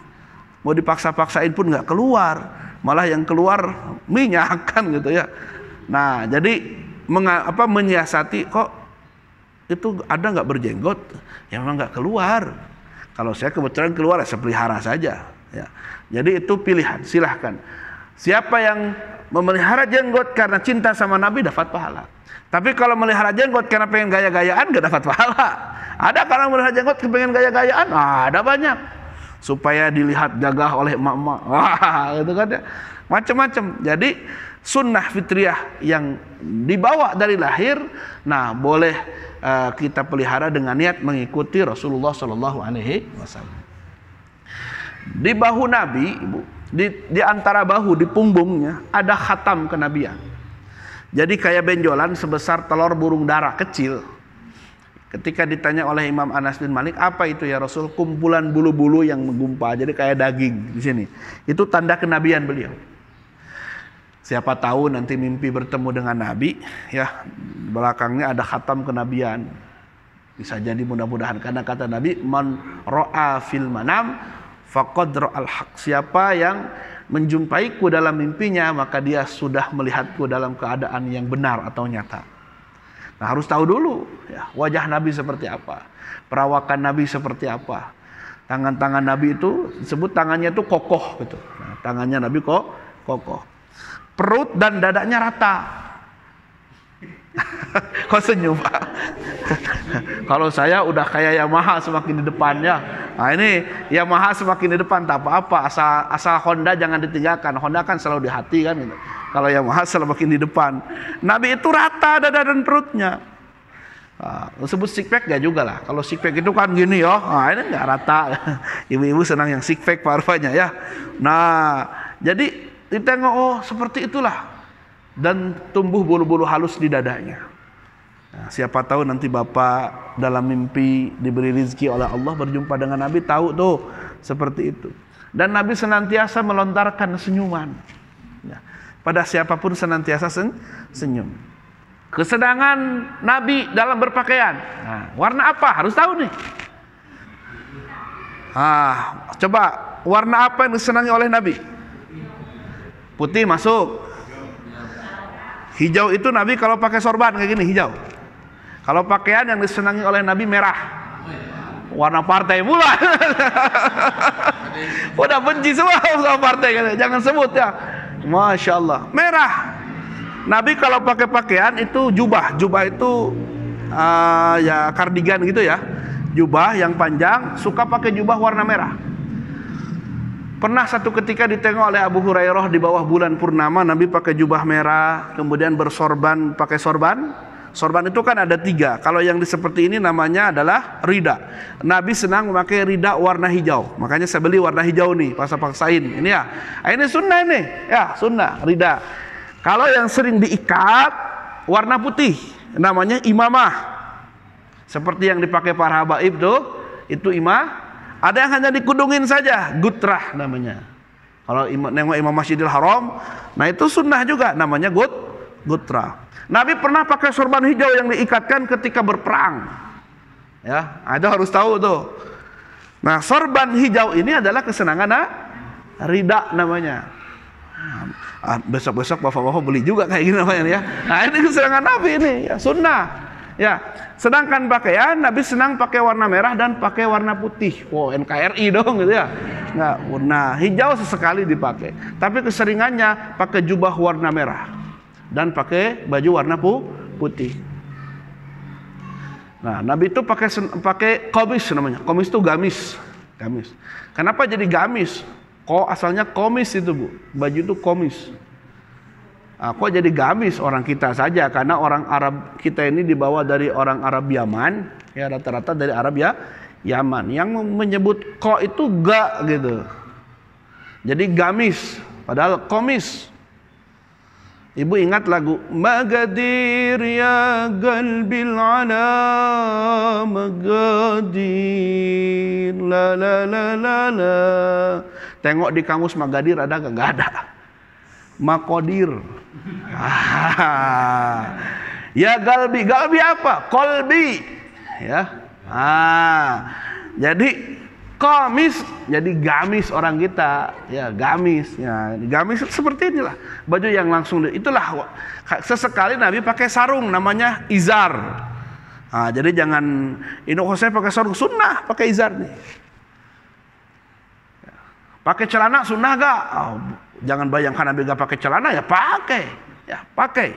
Mau dipaksa-paksain pun nggak keluar, malah yang keluar minyak kan gitu ya. Nah jadi menyiasati kok itu ada nggak berjenggot, ya memang nggak keluar. Kalau saya kebetulan keluar, ya saya pelihara saja. Ya. Jadi itu pilihan, silahkan. Siapa yang memelihara jenggot karena cinta sama Nabi dapat pahala. Tapi kalau melihara jenggot karena pengen gaya-gayaan gak dapat pahala. Ada karena melihara jenggot pengen gaya-gayaan, ada banyak. Supaya dilihat gagah oleh emak-emak. Wah, itu kan ya. Macam-macam. Jadi sunnah fitriah yang dibawa dari lahir, nah boleh kita pelihara dengan niat mengikuti Rasulullah SAW. Di bahu Nabi, Ibu, di antara bahu, di punggungnya ada khatam kenabian. Jadi kayak benjolan sebesar telur burung dara kecil. Ketika ditanya oleh Imam Anas bin Malik, apa itu ya Rasul? Kumpulan bulu-bulu yang menggumpal, jadi kayak daging di sini. Itu tanda kenabian beliau. Siapa tahu nanti mimpi bertemu dengan Nabi, ya belakangnya ada khatam kenabian. Bisa jadi mudah-mudahan, karena kata Nabi, man ra'a fil manam faqad ra'al haq. Siapa yang menjumpaiku dalam mimpinya, maka dia sudah melihatku dalam keadaan yang benar atau nyata. Nah, harus tahu dulu ya, wajah Nabi seperti apa, perawakan Nabi seperti apa. Tangan-tangan Nabi itu disebut tangannya itu kokoh gitu. Nah, tangannya Nabi kok kokoh. Perut dan dadanya rata. Kok senyum, Pak? Kalau saya udah kayak Yamaha semakin di depannya. Nah ini Yamaha semakin di depan tak apa-apa, asal Honda jangan ditinggalkan. Honda kan selalu di hati kan gitu. Kalau Yamaha semakin di depan. Nabi itu rata dada dan perutnya. Nah, disebut six pack ya juga lah. Kalau six pack itu kan gini ya. Nah ini nggak rata. Ibu-ibu senang yang six pack parfanya ya. Nah jadi ditengok, oh seperti itulah. Dan tumbuh bulu-bulu halus di dadanya. Nah, siapa tahu nanti Bapak dalam mimpi diberi rezeki oleh Allah berjumpa dengan Nabi, tahu tuh seperti itu. Dan Nabi senantiasa melontarkan senyuman. Ya, pada siapapun senantiasa senyum. Kesenangan Nabi dalam berpakaian. Nah, warna apa? Harus tahu nih. Coba warna apa yang disenangi oleh Nabi? Putih masuk. Hijau itu Nabi kalau pakai sorban kayak gini, hijau. Kalau pakaian yang disenangi oleh Nabi merah. Warna partai pula. Udah benci semua sama partai. Jangan sebut ya. Masya Allah. Merah. Nabi kalau pakai pakaian itu jubah. Jubah itu ya kardigan gitu ya. Jubah yang panjang, suka pakai jubah warna merah. Pernah satu ketika ditengok oleh Abu Hurairah di bawah bulan purnama, Nabi pakai jubah merah, kemudian bersorban, pakai sorban. Sorban itu kan ada 3. Kalau yang seperti ini namanya adalah rida. Nabi senang memakai rida warna hijau. Makanya saya beli warna hijau nih, paksa-paksain. Ini ya. Ini sunnah ini. Ya, sunnah rida. Kalau yang sering diikat warna putih, namanya imamah. Seperti yang dipakai para habaib tuh, itu imamah. Ada yang hanya dikudungin saja, gutrah namanya. Kalau nengok Imam Masjidil Haram, nah itu sunnah juga, namanya gutrah. Nabi pernah pakai sorban hijau yang diikatkan ketika berperang. Ya, itu harus tahu tuh. Nah, sorban hijau ini adalah kesenangan rida namanya. Besok-besok bapak-bapak beli juga kayak gini namanya ya. Nah, ini kesenangan Nabi ini, ya sunnah. Ya, sedangkan pakaian Nabi senang pakai warna merah dan pakai warna putih. Wow, NKRI dong gitu ya. Nah, hijau sesekali dipakai. Tapi keseringannya pakai jubah warna merah dan pakai baju warna putih. Nah, Nabi itu pakai komis namanya. Komis itu gamis. Gamis. Kenapa jadi gamis? Asalnya komis itu, Bu. Baju itu komis. Kok jadi gamis orang kita saja, karena orang Arab kita ini dibawa dari orang Arab Yaman, ya rata-rata dari Arab ya Yaman. Yang menyebut ko itu ga gitu. Jadi gamis, padahal komis. Ibu ingat lagu Magadir ya galbil ala Magadir la la la la la. Tengok di kamus Magadir ada enggak ada. Makodir. Ya galbi, galbi apa? Kolbi. Ya. Jadi komis jadi gamis orang kita. Ya, gamis. Ya, gamis seperti inilah. Baju yang langsung itulah sesekali Nabi pakai sarung namanya izar. Jadi jangan saya pakai sarung sunnah, pakai izar nih. Pakai celana sunnah gak? Jangan bayangkan Nabi gak pakai celana, ya pakai.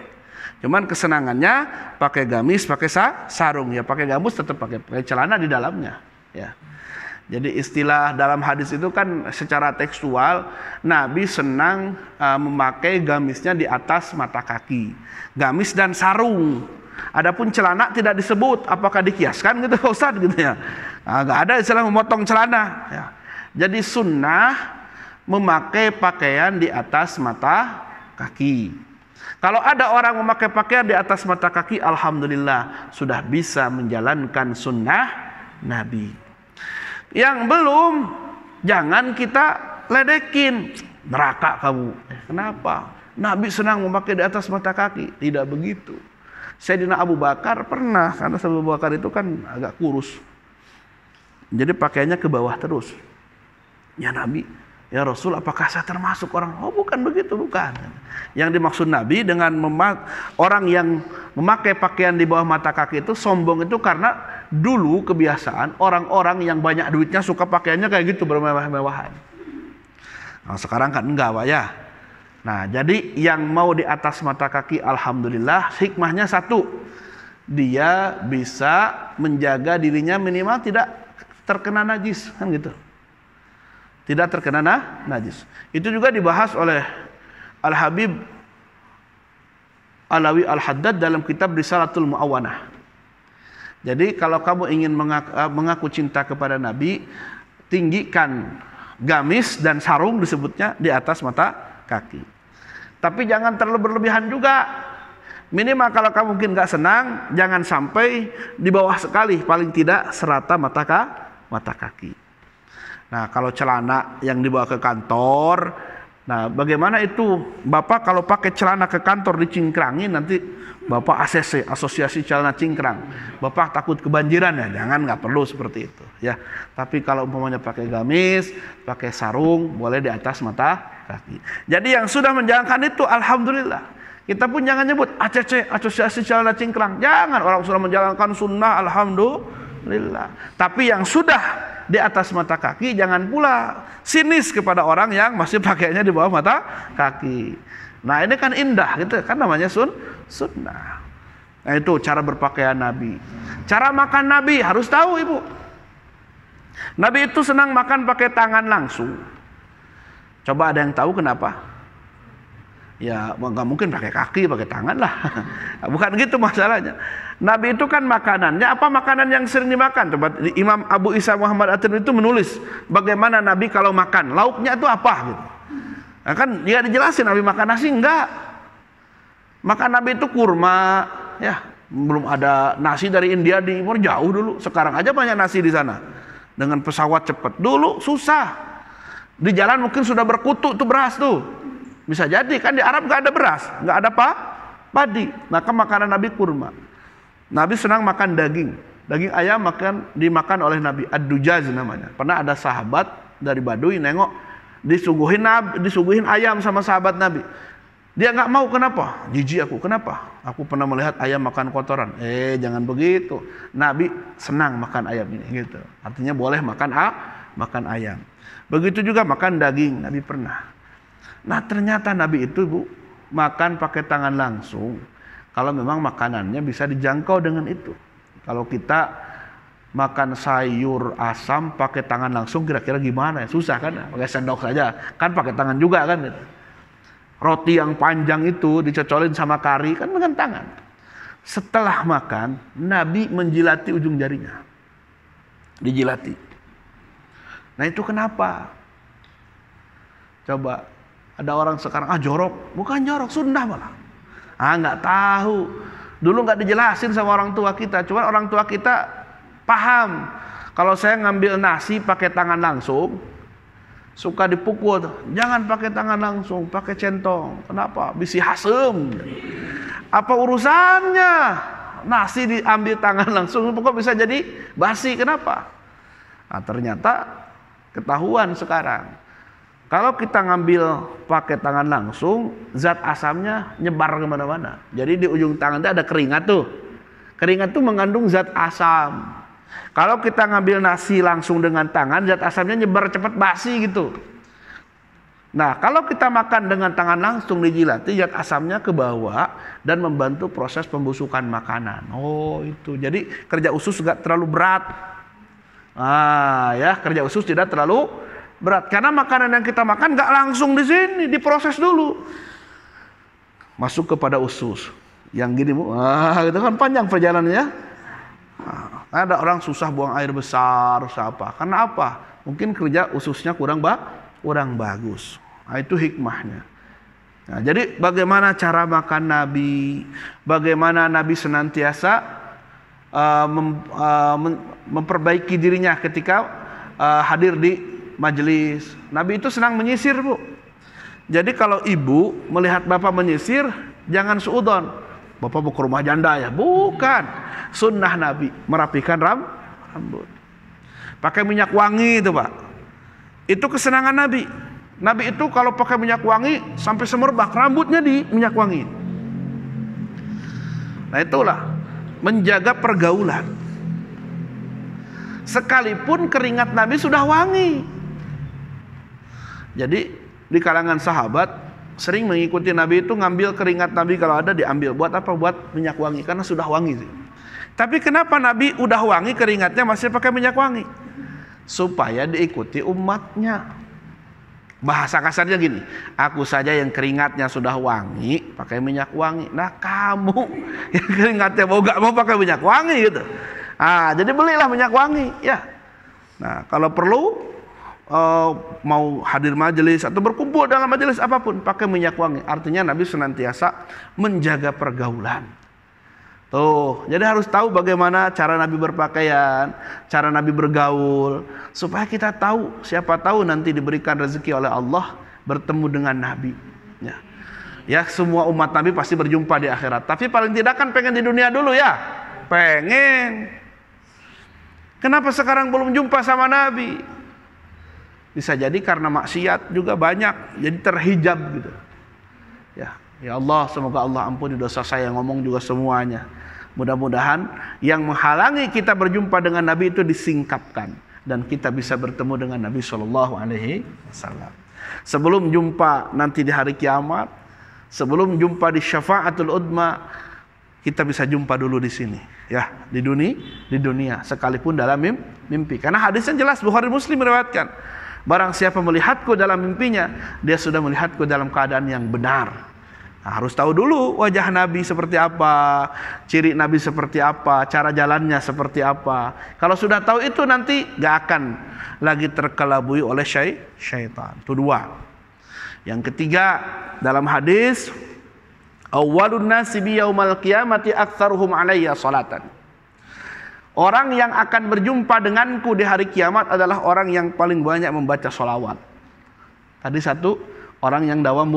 Cuman kesenangannya pakai gamis, pakai sarung, ya pakai gamis tetap pakai celana di dalamnya. Ya. Jadi istilah dalam hadis itu kan secara tekstual Nabi senang memakai gamisnya di atas mata kaki, gamis dan sarung. Adapun celana tidak disebut, apakah dikiaskan gitu Ustaz gitu ya? Gak ada istilah memotong celana. Ya. Jadi sunnah memakai pakaian di atas mata kaki. Kalau ada orang memakai pakaian di atas mata kaki, alhamdulillah sudah bisa menjalankan sunnah Nabi. Yang belum, jangan kita ledekin. Neraka kamu. Kenapa? Nabi senang memakai di atas mata kaki. Tidak begitu. Sayyidina Abu Bakar pernah, karena Abu Bakar itu kan agak kurus. Jadi pakaiannya ke bawah terus. Ya Nabi, ya Rasul, apakah saya termasuk orang? Oh bukan begitu, bukan. Yang dimaksud Nabi dengan orang yang memakai pakaian di bawah mata kaki itu sombong itu karena dulu kebiasaan orang-orang yang banyak duitnya suka pakaiannya kayak gitu, bermewah-mewahan. Nah, sekarang kan enggak Pak ya. Nah, jadi yang mau di atas mata kaki, alhamdulillah, hikmahnya satu, dia bisa menjaga dirinya minimal tidak terkena najis, kan gitu. Tidak terkena najis. Itu juga dibahas oleh Al-Habib Alawi Al-Haddad dalam kitab Risalatul Mu'awanah. Jadi kalau kamu ingin mengaku cinta kepada Nabi, tinggikan gamis dan sarung disebutnya di atas mata kaki. Tapi jangan terlalu berlebihan juga. Minimal kalau kamu mungkin gak senang, jangan sampai di bawah sekali, paling tidak serata mata kaki. Nah, kalau celana yang dibawa ke kantor, nah bagaimana itu? Bapak kalau pakai celana ke kantor dicingkrangin, nanti Bapak ACC, Asosiasi Celana Cingkrang. Bapak takut kebanjiran ya? Jangan, nggak perlu seperti itu ya. Tapi kalau umpamanya pakai gamis, pakai sarung, boleh di atas mata kaki. Jadi yang sudah menjalankan itu alhamdulillah. Kita pun jangan nyebut ACC, Asosiasi Celana Cingkrang. Jangan, orang sudah menjalankan sunnah, alhamdulillah. Tapi yang sudah di atas mata kaki, jangan pula sinis kepada orang yang masih pakainya di bawah mata kaki. Nah ini kan indah gitu, kan namanya sunnah. Nah itu cara berpakaian Nabi. Cara makan Nabi harus tahu ibu. Nabi itu senang makan pakai tangan langsung. Coba ada yang tahu kenapa? Ya nggak mungkin pakai kaki, pakai tangan lah. Bukan gitu masalahnya. Nabi itu kan makanannya, apa makanan yang sering dimakan? Coba Imam Abu Isa Muhammad At-Tirmidzi itu menulis bagaimana Nabi kalau makan, lauknya itu apa gitu. Nah, kan dia dijelasin Nabi makan nasi enggak. Makan Nabi itu kurma, ya. Belum ada nasi dari India di timur, jauh dulu. Sekarang aja banyak nasi di sana. Dengan pesawat cepat. Dulu susah. Di jalan mungkin sudah berkutu tuh beras tuh. Bisa jadi kan di Arab nggak ada beras, nggak ada padi. Maka makanan Nabi kurma. Nabi senang makan daging. Daging ayam dimakan oleh Nabi. Ad-Dujaz namanya. Pernah ada sahabat dari Baduy nengok disuguhin ayam sama sahabat Nabi. Dia nggak mau, kenapa? Jijik aku, kenapa? Aku pernah melihat ayam makan kotoran. Jangan begitu. Nabi senang makan ayam ini gitu. Artinya boleh makan ayam. Begitu juga makan daging, Nabi pernah. Nah ternyata Nabi itu Bu makan pakai tangan langsung. Kalau memang makanannya bisa dijangkau dengan itu. Kalau kita makan sayur asam pakai tangan langsung kira-kira gimana ya? Susah kan? Pakai sendok saja. Kan pakai tangan juga kan? Roti yang panjang itu dicocolin sama kari kan dengan tangan. Setelah makan Nabi menjilati ujung jarinya. Dijilati. Nah itu kenapa? Coba. Ada orang sekarang, jorok. Bukan jorok, sunnah malah. Nggak tahu. Dulu nggak dijelasin sama orang tua kita. Cuma orang tua kita paham. Kalau saya ngambil nasi pakai tangan langsung, suka dipukul. Jangan pakai tangan langsung, pakai centong. Kenapa? Bisi hasem. Apa urusannya? Nasi diambil tangan langsung, kok bisa jadi basi? Kenapa? Nah, ternyata ketahuan sekarang. Kalau kita ngambil pakai tangan langsung, zat asamnya nyebar kemana-mana. Jadi di ujung tangan itu ada keringat tuh. Keringat tuh mengandung zat asam. Kalau kita ngambil nasi langsung dengan tangan, zat asamnya nyebar cepat basi gitu. Nah, kalau kita makan dengan tangan langsung dijilati, zat asamnya ke bawah dan membantu proses pembusukan makanan. Oh itu. Jadi kerja usus nggak terlalu berat. Kerja usus tidak terlalu berat karena makanan yang kita makan nggak langsung di sini, diproses dulu masuk kepada usus yang gini Bu. Itu kan panjang perjalanannya. Ada orang susah buang air besar, susah apa? Karena apa? Mungkin kerja ususnya kurang bagus. Nah, itu hikmahnya. Nah, jadi bagaimana cara makan Nabi? Bagaimana Nabi senantiasa memperbaiki dirinya ketika hadir di majelis. Nabi itu senang menyisir Bu. Jadi kalau ibu melihat bapak menyisir, jangan suudon. Bapak mau ke rumah janda ya? Bukan. Sunnah Nabi merapikan rambut. Pakai minyak wangi itu Pak. Itu kesenangan Nabi. Nabi itu kalau pakai minyak wangi sampai semerbak rambutnya di minyak wangi. Nah itulah menjaga pergaulan. sekalipun keringat Nabi sudah wangi. Jadi di kalangan sahabat sering mengikuti Nabi itu ngambil keringat Nabi kalau ada diambil. Buat apa? Buat minyak wangi, karena sudah wangi. Tapi kenapa Nabi udah wangi keringatnya masih pakai minyak wangi? Supaya diikuti umatnya. Bahasa kasarnya gini, aku saja yang keringatnya sudah wangi pakai minyak wangi. Nah kamu yang keringatnya mau gak mau pakai minyak wangi gitu. Jadi belilah minyak wangi ya. Nah kalau perlu mau hadir majelis atau berkumpul dalam majelis apapun pakai minyak wangi. Artinya Nabi senantiasa menjaga pergaulan. Tuh, jadi harus tahu bagaimana cara Nabi berpakaian, cara Nabi bergaul, supaya kita tahu, siapa tahu nanti diberikan rezeki oleh Allah bertemu dengan Nabi. Ya semua umat Nabi pasti berjumpa di akhirat. Tapi paling tidak kan pengen di dunia dulu ya, pengen. Kenapa sekarang belum jumpa sama Nabi? Bisa jadi karena maksiat juga banyak, jadi terhijab gitu. Ya Allah, semoga Allah ampuni dosa saya, ngomong juga semuanya. Mudah-mudahan yang menghalangi kita berjumpa dengan Nabi itu disingkapkan dan kita bisa bertemu dengan Nabi Shallallahu Alaihi Wasallam. Sebelum jumpa nanti di hari kiamat, sebelum jumpa di syafaatul udma, kita bisa jumpa dulu di sini, ya di dunia, sekalipun dalam mimpi. Karena hadisnya jelas, Bukhari Muslim meriwayatkan, barang siapa melihatku dalam mimpinya, dia sudah melihatku dalam keadaan yang benar. Nah, harus tahu dulu wajah Nabi seperti apa, ciri Nabi seperti apa, cara jalannya seperti apa. Kalau sudah tahu itu nanti gak akan lagi terkelabui oleh syaitan. Itu dua. Yang ketiga, dalam hadis, awwalun nasi bi yaumal qiyamati aktsaruhum alayya salatan. Orang yang akan berjumpa denganku di hari kiamat adalah orang yang paling banyak membaca sholawat. Tadi satu, orang yang dawam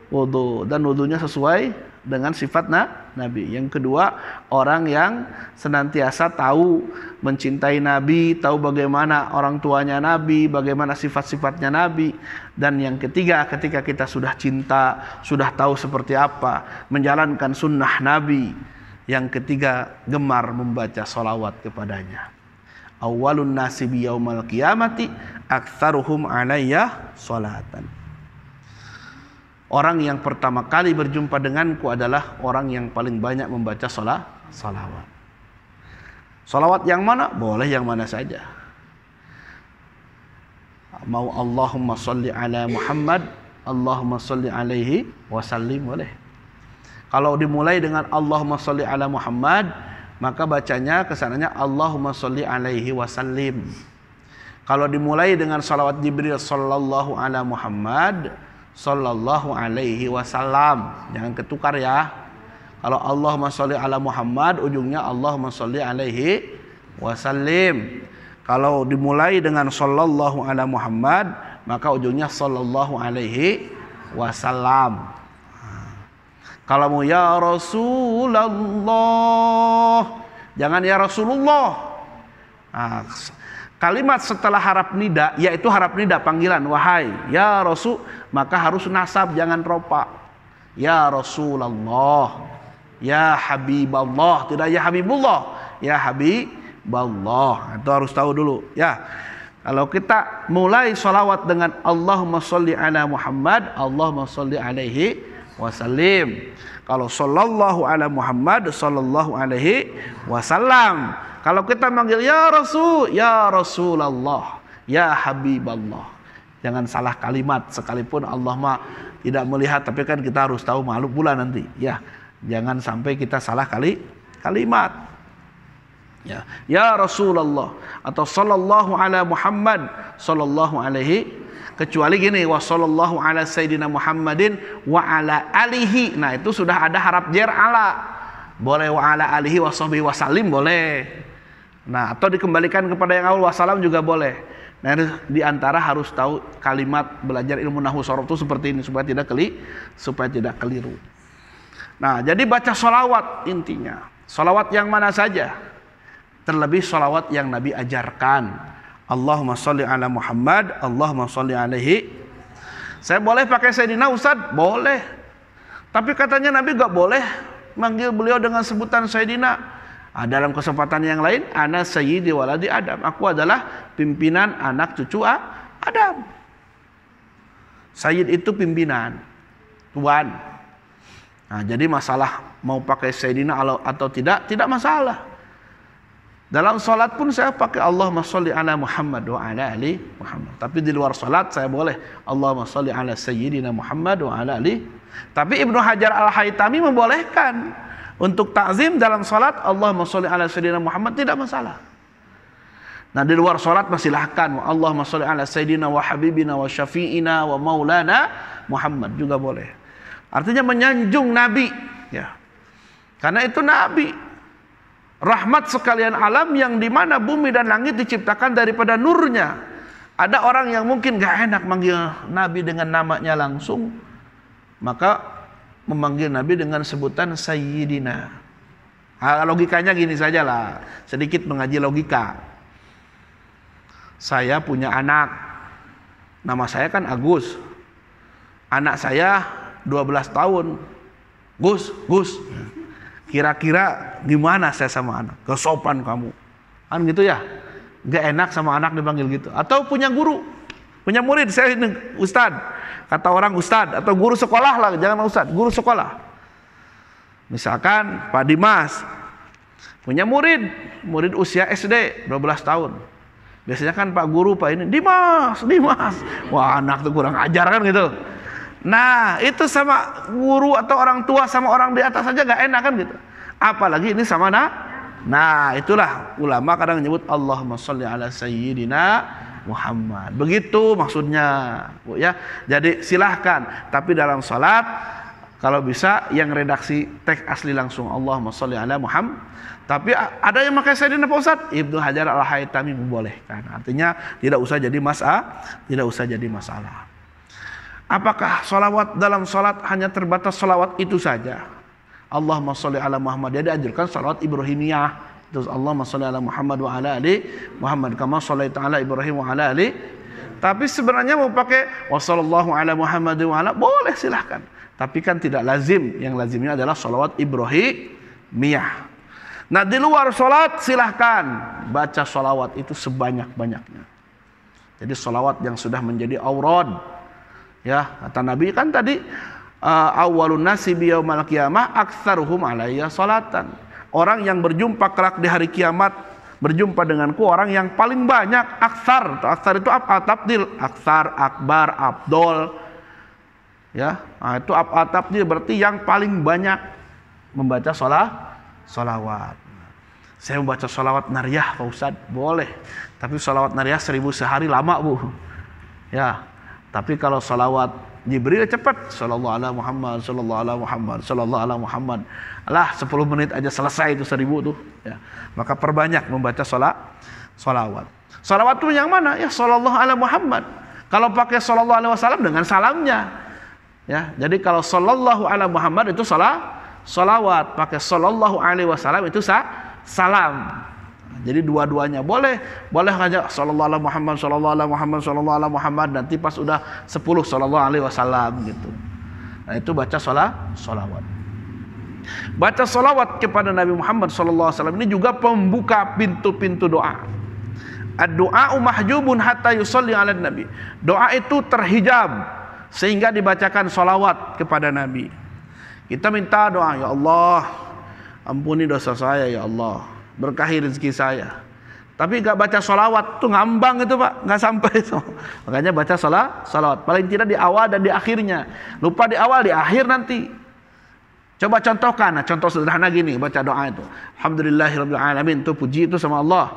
wudu dan wudunya sesuai dengan sifat Nabi. Yang kedua, orang yang senantiasa tahu mencintai Nabi, tahu bagaimana orang tuanya Nabi, bagaimana sifat-sifatnya Nabi. Dan yang ketiga, ketika kita sudah cinta, sudah tahu seperti apa menjalankan sunnah Nabi. Yang ketiga, gemar membaca sholawat kepadanya. Awwalun nasi bi yaumal qiyamati aktsaruhum alayya sholatan. Orang yang pertama kali berjumpa denganku adalah orang yang paling banyak membaca sholawat. Sholawat yang mana? Boleh yang mana saja. Mau Allahumma sholli ala Muhammad, Allahumma sholli alaihi wasallim, boleh. Kalau dimulai dengan Allahumma sholli ala Muhammad, maka bacanya kesananya Allahumma sholli alaihi wasallim. Kalau dimulai dengan salawat Jibril sallallahu ala Muhammad, sallallahu alaihi wasallam, jangan ketukar ya. Kalau Allahumma sholli ala Muhammad, ujungnya Allahumma sholli alaihi wasallim. Kalau dimulai dengan sallallahu ala Muhammad, maka ujungnya sallallahu alaihi wasallam. Kalau mau ya Rasulullah, jangan ya Rasulullah. Kalimat setelah harap nida, yaitu harap nida panggilan, wahai ya Rasul, maka harus nasab, jangan ropa. Ya Rasulullah, ya Habiballah, tidak ya Habibullah, ya Habiballah. Itu harus tahu dulu ya. Kalau kita mulai sholawat dengan Allahumma sholli ala Muhammad, Allahumma sholli alaihi wasallim. Kalau sallallahu ala Muhammad, sallallahu alaihi wasallam. Kalau kita manggil ya Rasul, ya Rasulullah, ya Habiballah, jangan salah kalimat. Sekalipun Allah mah tidak melihat, tapi kan kita harus tahu, malu pula nanti. Ya, jangan sampai kita salah kalimat. Ya Rasulullah atau sallallahu ala Muhammad, sallallahu alaihi, kecuali gini, wa sallallahu ala sayyidina Muhammadin wa ala alihi. Nah, itu sudah ada harap jer ala. Boleh wa ala alihi wa sahbihi wasallim, boleh. Nah, atau dikembalikan kepada yang awal wassalam juga boleh. Nah, di antara harus tahu kalimat, belajar ilmu nahwu sorof itu seperti ini supaya tidak keliru. Nah, jadi baca sholawat intinya. Sholawat yang mana saja. Terlebih sholawat yang Nabi ajarkan. Allahumma sholli ala Muhammad, Allahumma sholli alaihi. Saya boleh pakai Sayyidina Ustaz? Boleh. Tapi katanya Nabi gak boleh manggil beliau dengan sebutan Sayyidina. Dalam kesempatan yang lain, ana sayyidi waladi Adam. Aku adalah pimpinan anak cucu Adam. Sayyid itu pimpinan, tuan. Nah, jadi masalah mau pakai sayyidina atau tidak masalah. Dalam salat pun saya pakai Allahumma sholli ala Muhammad wa ala ali Muhammad. Tapi di luar salat saya boleh Allahumma sholli ala sayyidina Muhammad wa ala ali. Tapi Ibnu Hajar Al-Haytami membolehkan untuk takzim dalam salat Allahumma sholli ala sayyidina Muhammad, tidak masalah. Nah, di luar salat silahkan Allahumma sholli ala sayyidina wa habibina wa syafi'ina wa maulana Muhammad juga boleh. Artinya menyanjung Nabi, ya. Karena itu Nabi rahmat sekalian alam yang dimana bumi dan langit diciptakan daripada nurnya. Ada orang yang mungkin gak enak manggil Nabi dengan namanya langsung, maka memanggil Nabi dengan sebutan Sayyidina. Logikanya gini sajalah, sedikit mengaji logika. Saya punya anak, nama saya kan Agus. Anak saya 12 tahun. Gus. Kira-kira gimana saya sama anak? Kesopan kamu. Kan gitu ya? Gak enak sama anak dipanggil gitu. Atau punya guru, punya murid, saya ini ustad. Kata orang ustad atau guru sekolah lah, jangan ustad, guru sekolah. Misalkan Pak Dimas punya murid usia SD 12 tahun. Biasanya kan Pak Guru, Pak ini, Dimas. Wah, anak tuh kurang ajar kan gitu. Nah, itu sama guru atau orang tua sama orang di atas saja gak enak kan gitu. Apalagi ini sama Nah, itulah ulama kadang menyebut Allahumma sholli ala sayyidina Muhammad. Begitu maksudnya, Bu, ya. Jadi silahkan, tapi dalam salat kalau bisa yang redaksi teks asli langsung Allahumma sholli ala Muhammad. Tapi ada yang pakai sayyidina Pak Ustaz, Ibnu Hajar Al-Haytami membolehkan. Artinya tidak usah jadi masalah. Apakah sholawat dalam sholat hanya terbatas sholawat itu saja? Allahumma sholli ala Muhammad. Dia dianjurkan sholawat Ibrahimiyah. Terus Allahumma sholli ala Muhammad wa ala ali Muhammad kama shallaita ala Ibrahim wa ala ali. Tapi sebenarnya mau pakai wa sallallahu ala Muhammad wa ala, boleh silahkan. Tapi kan tidak lazim. Yang lazimnya adalah sholawat Ibrahimiyah. Nah, di luar sholat silahkan baca sholawat itu sebanyak-banyaknya. Jadi sholawat yang sudah menjadi aurad. Ya, kata Nabi kan tadi awwalun nasi biyaumal qiyamah aktsaruhum alayya salatan. Orang yang berjumpa kelak di hari kiamat, berjumpa denganku orang yang paling banyak. Aksar itu tabdil, aksar, akbar, abdol. Ya, nah, itu tabdil berarti yang paling banyak membaca sholawat. Saya membaca sholawat nariyah Pak Ustaz, boleh. Tapi sholawat nariyah 1000 sehari lama, Bu. Ya. Tapi kalau salawat Jibril cepat, sallallahu ala Muhammad, sallallahu ala Muhammad, sallallahu ala Muhammad. Alah 10 menit aja selesai itu 1000 tuh. Ya. Maka perbanyak membaca salawat. Salawat itu yang mana? Ya sallallahu ala Muhammad. Kalau pakai sallallahu alaihi wasallam dengan salamnya. Ya, jadi kalau sallallahu ala Muhammad itu salawat, pakai sallallahu alaihi wasallam itu salam. Jadi dua-duanya boleh aja sallallahu alaihi Muhammad, sallallahu alaihi Muhammad, sallallahu alaihi Muhammad, nanti pas udah 10 sallallahu alaihi wasallam gitu. Nah, itu baca salawat. Baca salawat kepada Nabi Muhammad sallallahu alaihi wasallam ini juga pembuka pintu-pintu doa. Ad-du'a'u mahjubun hatta yusalli 'alan nabi. Doa itu terhijab sehingga dibacakan salawat kepada Nabi. Kita minta doa, ya Allah, ampuni dosa saya ya Allah. Berkahi rezeki saya. Tapi gak baca sholawat tuh ngambang itu Pak, gak sampai. Makanya baca sholawat paling tidak di awal dan di akhirnya. Lupa di awal, di akhir nanti. Coba contohkan, contoh sederhana gini baca doa itu. Alhamdulillahirabbil alamin, itu puji itu sama Allah.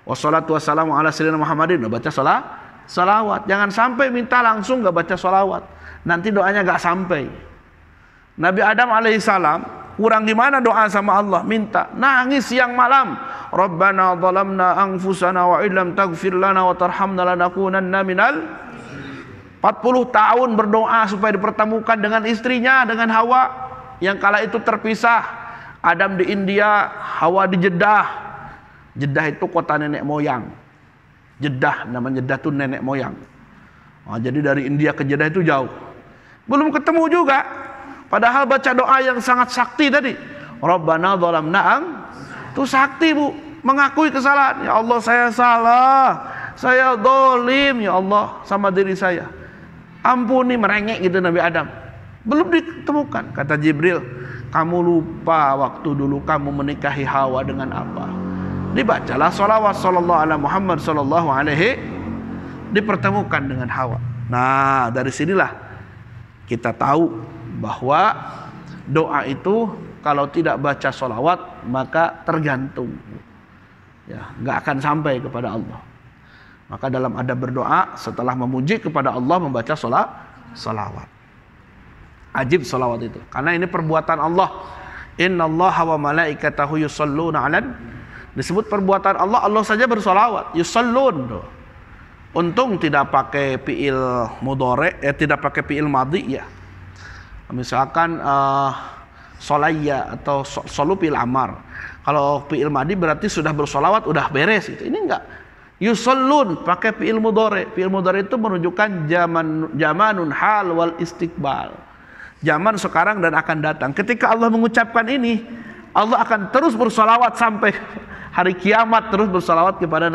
Wassalatu wassalamu ala sayyidina Muhammadin. Baca sholawat. Jangan sampai minta langsung gak baca sholawat. Nanti doanya gak sampai. Nabi Adam alaihissalam kurang gimana doa sama Allah, minta nangis siang malam, Rabbana zalamna anfusana wa illam taghfir lana wa tarhamna lanakunanna minal 40 tahun berdoa supaya dipertemukan dengan istrinya, dengan Hawa yang kala itu terpisah. Adam di India, Hawa di Jeddah. Jeddah itu kota nenek moyang. Jeddah, namanya Jeddah itu nenek moyang. Nah, jadi dari India ke Jeddah itu jauh. Belum ketemu juga. Padahal baca doa yang sangat sakti tadi. Rabbana zalamna Itu sakti Bu, mengakui kesalahan. Ya Allah saya salah, saya dolim ya Allah sama diri saya. Ampuni, merengek gitu Nabi Adam. Belum ditemukan. Kata Jibril, kamu lupa waktu dulu kamu menikahi Hawa dengan apa? Dibacalah sholawat sallallahu ala Muhammad sallallahu alaihi, dipertemukan dengan Hawa. Nah dari sinilah kita tahu bahwa doa itu kalau tidak baca sholawat maka tergantung, ya, nggak akan sampai kepada Allah. Maka dalam adab berdoa setelah memuji kepada Allah membaca sholawat. Ajib sholawat itu, karena ini perbuatan Allah. Innallaha wa malaikatahu yusholluna 'alan, disebut perbuatan Allah, Allah saja bersolawat. Yusallun. Untung tidak pakai fi'il mudhari, tidak pakai fi'il madhi ya. Misalkan solaya atau solu fi'il amar. Kalau fi'il madhi berarti sudah bersolawat, udah beres gitu. Ini enggak. Yusallun pakai fi'il mudhari. Fi'il mudhari itu menunjukkan zamanun hal wal istiqbal. Zaman sekarang dan akan datang. Ketika Allah mengucapkan ini, Allah akan terus bersolawat sampai hari kiamat, terus bersolawat kepada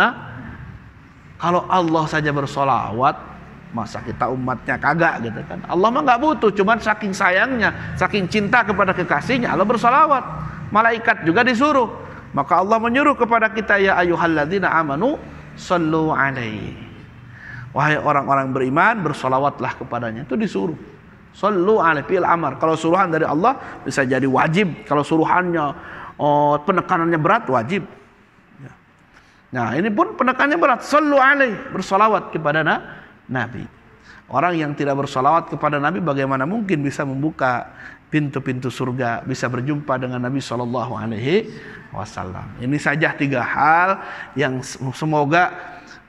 Kalau Allah saja bersolawat, masa kita umatnya kagak gitu kan? Allah mah nggak butuh, cuman saking sayangnya, saking cinta kepada kekasihnya, Allah bersolawat. Malaikat juga disuruh. Maka Allah menyuruh kepada kita, ya ayyuhalladzina amanu sallu alaihi. Wahai orang-orang beriman, bersolawatlah kepadanya. Itu disuruh. Sallu alaihi fil amar. Kalau suruhan dari Allah bisa jadi wajib. Kalau suruhannya penekanannya berat, wajib. Nah ini pun penekanannya berat. Sallu alaihi, bersolawat kepada Nabi. Orang yang tidak bersolawat kepada Nabi bagaimana mungkin bisa membuka pintu-pintu surga, bisa berjumpa dengan Nabi SAW. Ini saja 3 hal yang semoga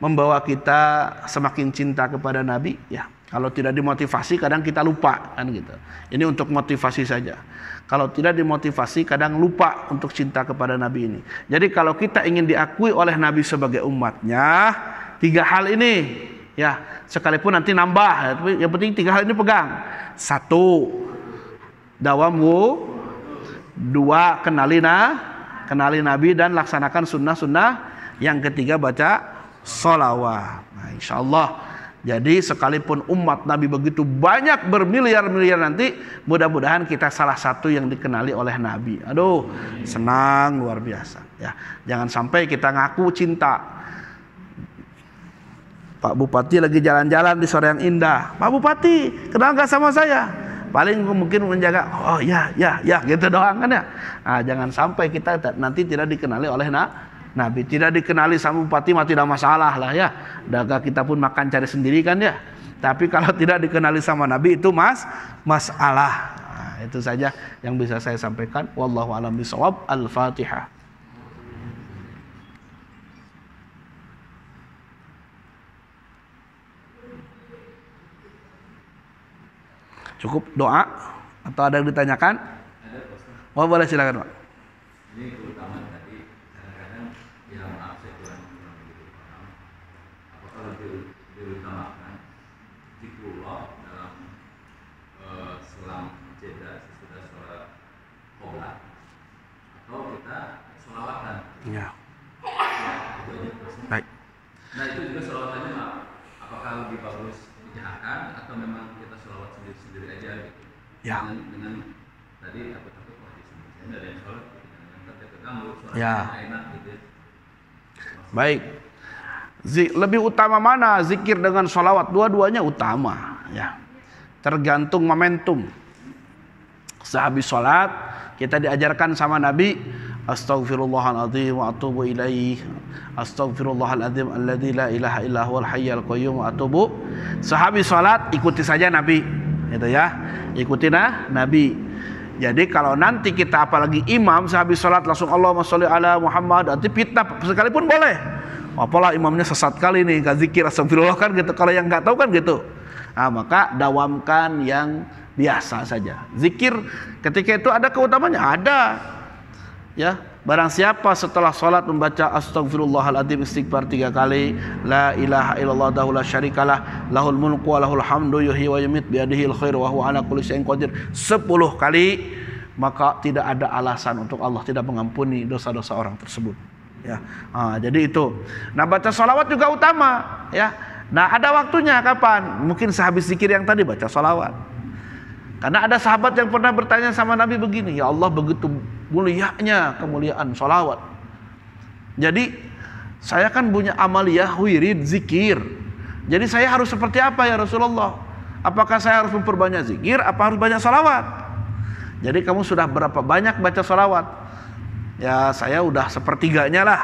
membawa kita semakin cinta kepada Nabi. Ya, kalau tidak dimotivasi kadang kita lupa kan gitu. Ini untuk motivasi saja. Kalau tidak dimotivasi kadang lupa untuk cinta kepada Nabi ini. Jadi kalau kita ingin diakui oleh Nabi sebagai umatnya, 3 hal ini ya, sekalipun nanti nambah, ya, yang penting 3 hal ini pegang. 1, dawamu. 2, kenali Nabi dan laksanakan sunnah-sunnah. Yang 3, baca sholawat. Nah, insya Allah. Jadi sekalipun umat Nabi begitu banyak bermiliar-miliar nanti, mudah-mudahan kita salah satu yang dikenali oleh Nabi. Aduh, senang luar biasa. Ya, jangan sampai kita ngaku cinta. Pak Bupati lagi jalan-jalan di sore yang indah. Pak Bupati, kenal nggak sama saya? Paling mungkin menjaga, oh ya, gitu doang kan ya. Nah, jangan sampai kita nanti tidak dikenali oleh Nabi. Tidak dikenali sama bupati mah tidak masalah lah ya. Dagang kita pun makan cari sendiri kan ya. Tapi kalau tidak dikenali sama Nabi itu masalah. Nah, itu saja yang bisa saya sampaikan. Wallahu a'lam bishawab. Al-Fatihah. Cukup doa atau ada yang ditanyakan? Oh, boleh silakan, Pak. Ini keutamaan tadi kadang-kadang yang maaf saya kurang begitu paham. Apakah lebih diutamakan zikrullah dalam selang jeda sesudah sholat qobliyah atau kita sholawatan? Ya. Itu aja. Baik. Nah itu juga sholawatannya apakah lebih bagus dijahakan atau memang kita sholawat sendiri-sendiri aja gitu? Ya. Dengan tadi takut-takut wah di sini ada yang sholat. Ya. Baik. Lebih utama mana zikir dengan sholawat? Dua-duanya utama ya. Tergantung momentum. Sehabis sholat kita diajarkan sama Nabi, astaghfirullahaladzim wa atubu ilaih, astaghfirullahaladzim alladzi la ilaha illa huwal hayyul qayyum wa atubu. Sehabis sholat ikuti saja Nabi gitu ya. Ikuti Nabi. Jadi kalau nanti kita apalagi imam sehabis sholat langsung Allahumma sholli ala Muhammad, nanti fitnah sekalipun boleh. Apalah imamnya sesat kali nih, gak zikir astagfirullah kan gitu. Kalau yang nggak tahu kan gitu. Nah, maka dawamkan yang biasa saja. Zikir ketika itu ada keutamanya, ada. Ya, barang siapa setelah sholat membaca astagfirullahaladzim istighfar 3 kali, la ilaha illallah la syarikalah, lahul mulku wa lahul hamdu yuhyi wa yumit biyadihil khair wa huwa ala kulli syai'in qadir 10 kali, maka tidak ada alasan untuk Allah tidak mengampuni dosa-dosa orang tersebut. Ya, jadi itu. Nah, baca sholawat juga utama. Ya, nah ada waktunya kapan? Mungkin sehabis zikir yang tadi baca sholawat. Karena ada sahabat yang pernah bertanya sama Nabi begini, ya Allah begitu mulianya kemuliaan sholawat. Jadi saya kan punya amaliyah wirid zikir. Jadi saya harus seperti apa ya Rasulullah? Apakah saya harus memperbanyak zikir? Apa harus banyak sholawat? Jadi kamu sudah berapa banyak baca sholawat? Ya saya udah sepertiganya lah.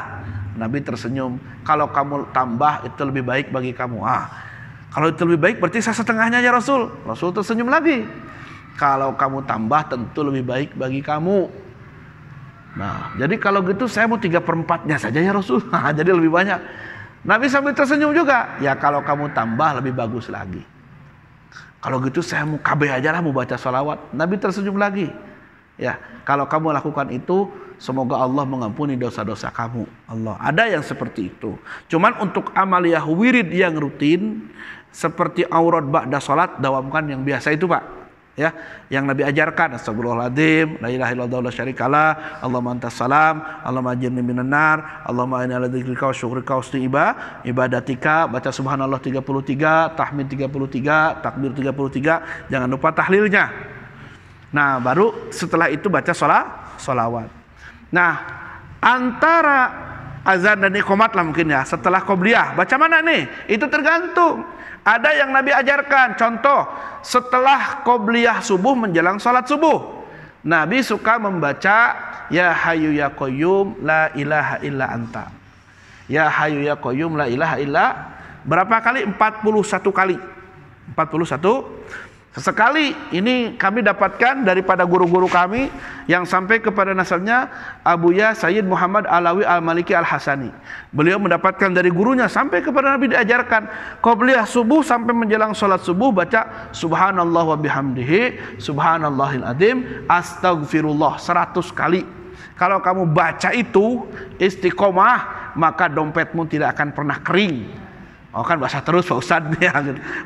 Nabi tersenyum. Kalau kamu tambah itu lebih baik bagi kamu. Kalau itu lebih baik berarti saya setengahnya ya Rasul. Rasul tersenyum lagi. Kalau kamu tambah tentu lebih baik bagi kamu. Nah jadi kalau gitu saya mau 3/4-nya saja ya Rasul. Jadi lebih banyak. Nabi sambil tersenyum juga. Ya kalau kamu tambah lebih bagus lagi. Kalau gitu saya mau KB aja lah, mau baca sholawat. Nabi tersenyum lagi. Ya, kalau kamu lakukan itu, semoga Allah mengampuni dosa-dosa kamu. Allah. Ada yang seperti itu. Cuman untuk amaliyah wirid yang rutin, seperti aurat ba'da sholat, dawamkan yang biasa itu Pak. Ya, yang Nabi ajarkan, astagfirullahaladzim, la ilaha illallah la syarikalah, Allahumma antas salam, Allahumma ajirni minan nar, Allahumma inni ala dzikrika wa syukrika wa husni ibadatika, baca subhanallah 33, tahmid 33, takbir 33, jangan lupa tahlilnya. Nah, baru setelah itu baca sholawat. Nah, antara azan dan iqamat lah mungkin ya, setelah qobliyah, baca mana nih? Itu tergantung. Ada yang Nabi ajarkan, contoh setelah qobliyah subuh menjelang sholat subuh, Nabi suka membaca Ya Hayyu Ya Qayyum La ilaha illa anta. Ya Hayyu Ya Qayyum La ilaha illa, berapa kali? 41 kali. 41 sekali. Ini kami dapatkan daripada guru-guru kami yang sampai kepada nasalnya Abuya Sayyid Muhammad Alawi Al-Maliki Al-Hasani. Beliau mendapatkan dari gurunya sampai kepada Nabi diajarkan qobliyah subuh sampai menjelang sholat subuh baca subhanallah wa bihamdihi subhanallahil azim astaghfirullah 100 kali. Kalau kamu baca itu istiqomah, maka dompetmu tidak akan pernah kering. Oh kan bahasa terus Pak Ustadz ya.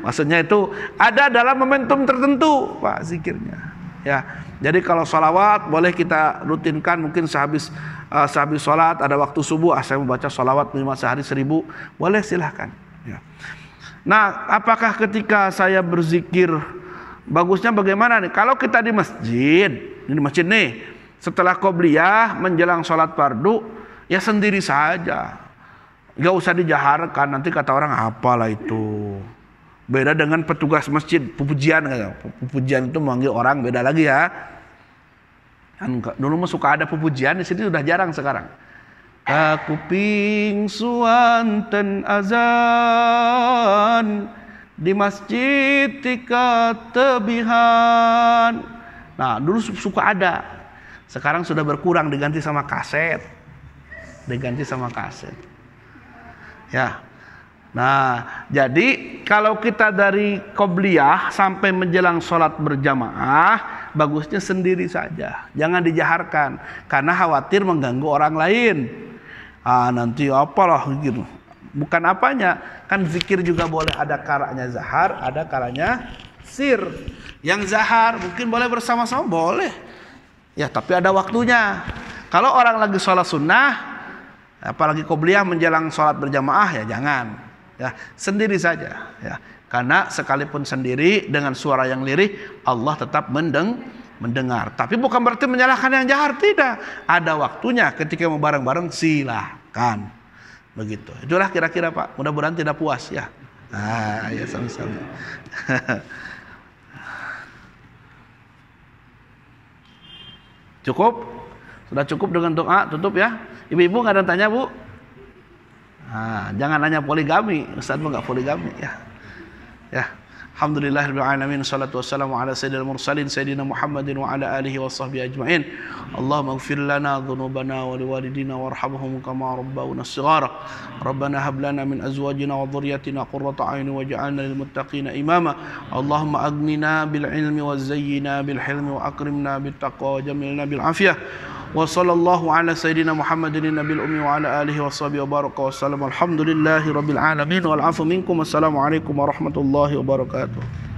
Maksudnya itu ada dalam momentum tertentu Pak zikirnya. Ya. Jadi kalau sholawat boleh kita rutinkan mungkin sehabis sholat ada waktu subuh saya membaca sholawat minimal sehari 1000, boleh silahkan. Ya. Nah apakah ketika saya berzikir bagusnya bagaimana nih? Kalau kita di masjid nih setelah qobliyah menjelang sholat fardu ya sendiri saja. Gak usah dijaharkan, nanti kata orang apalah itu. Beda dengan petugas masjid, pupujian. Pupujian itu memanggil orang beda lagi ya. Kan dulu mah suka ada pupujian, di sini sudah jarang sekarang. Kakuping suanten azan di masjid tika tebihan. Nah dulu suka ada, sekarang sudah berkurang diganti sama kaset. Ya. Nah, jadi kalau kita dari qobliyah sampai menjelang sholat berjamaah, bagusnya sendiri saja. Jangan dijaharkan, karena khawatir mengganggu orang lain. Nanti apalah gitu. Bukan apanya, kan zikir juga boleh ada kalanya zahar, ada kalanya sir. Yang zahar mungkin boleh bersama-sama, boleh. Ya, tapi ada waktunya. Kalau orang lagi sholat sunnah, apalagi qobliyah menjelang sholat berjamaah ya jangan ya, sendiri saja ya, karena sekalipun sendiri dengan suara yang lirih Allah tetap mendengar. Tapi bukan berarti menyalahkan yang jahar, tidak, ada waktunya. Ketika mau bareng-bareng silahkan begitu. Itulah kira-kira Pak, mudah-mudahan tidak puas ya. Ya sama-sama. Cukup? Sudah cukup dengan doa, tutup ya. Ibu-ibu nggak ada yang tanya Bu? Jangan nanya poligami, Ustaz nggak poligami ya. Ya, alhamdulillahirabbil alamin, salatu wassalamu ala sayyidil mursalin sayyidina Muhammadin wa ala alihi wa sahbihi ajmain. Allahumma ighfir lana dhunubana wa liwalidina warhamhum kama rabbawna shighara. Rabbana hab lana min azwajina wa dhurriyyatina qurrata a'yun waj'alna lil muttaqina imama. Allahumma aghnina bil ilmi wa zayyina bil hilmi wa akrimna bit taqwa wa jamilna bil afiyah. Wa sallallahu ala sayyidina Muhammadin nabiyil ummi wa ala alihi wa sahbihi wa baraka wa sallam. Alhamdulillahi rabbil alamin wal afu minkum. Wassalamu alaikum warahmatullahi wabarakatuh.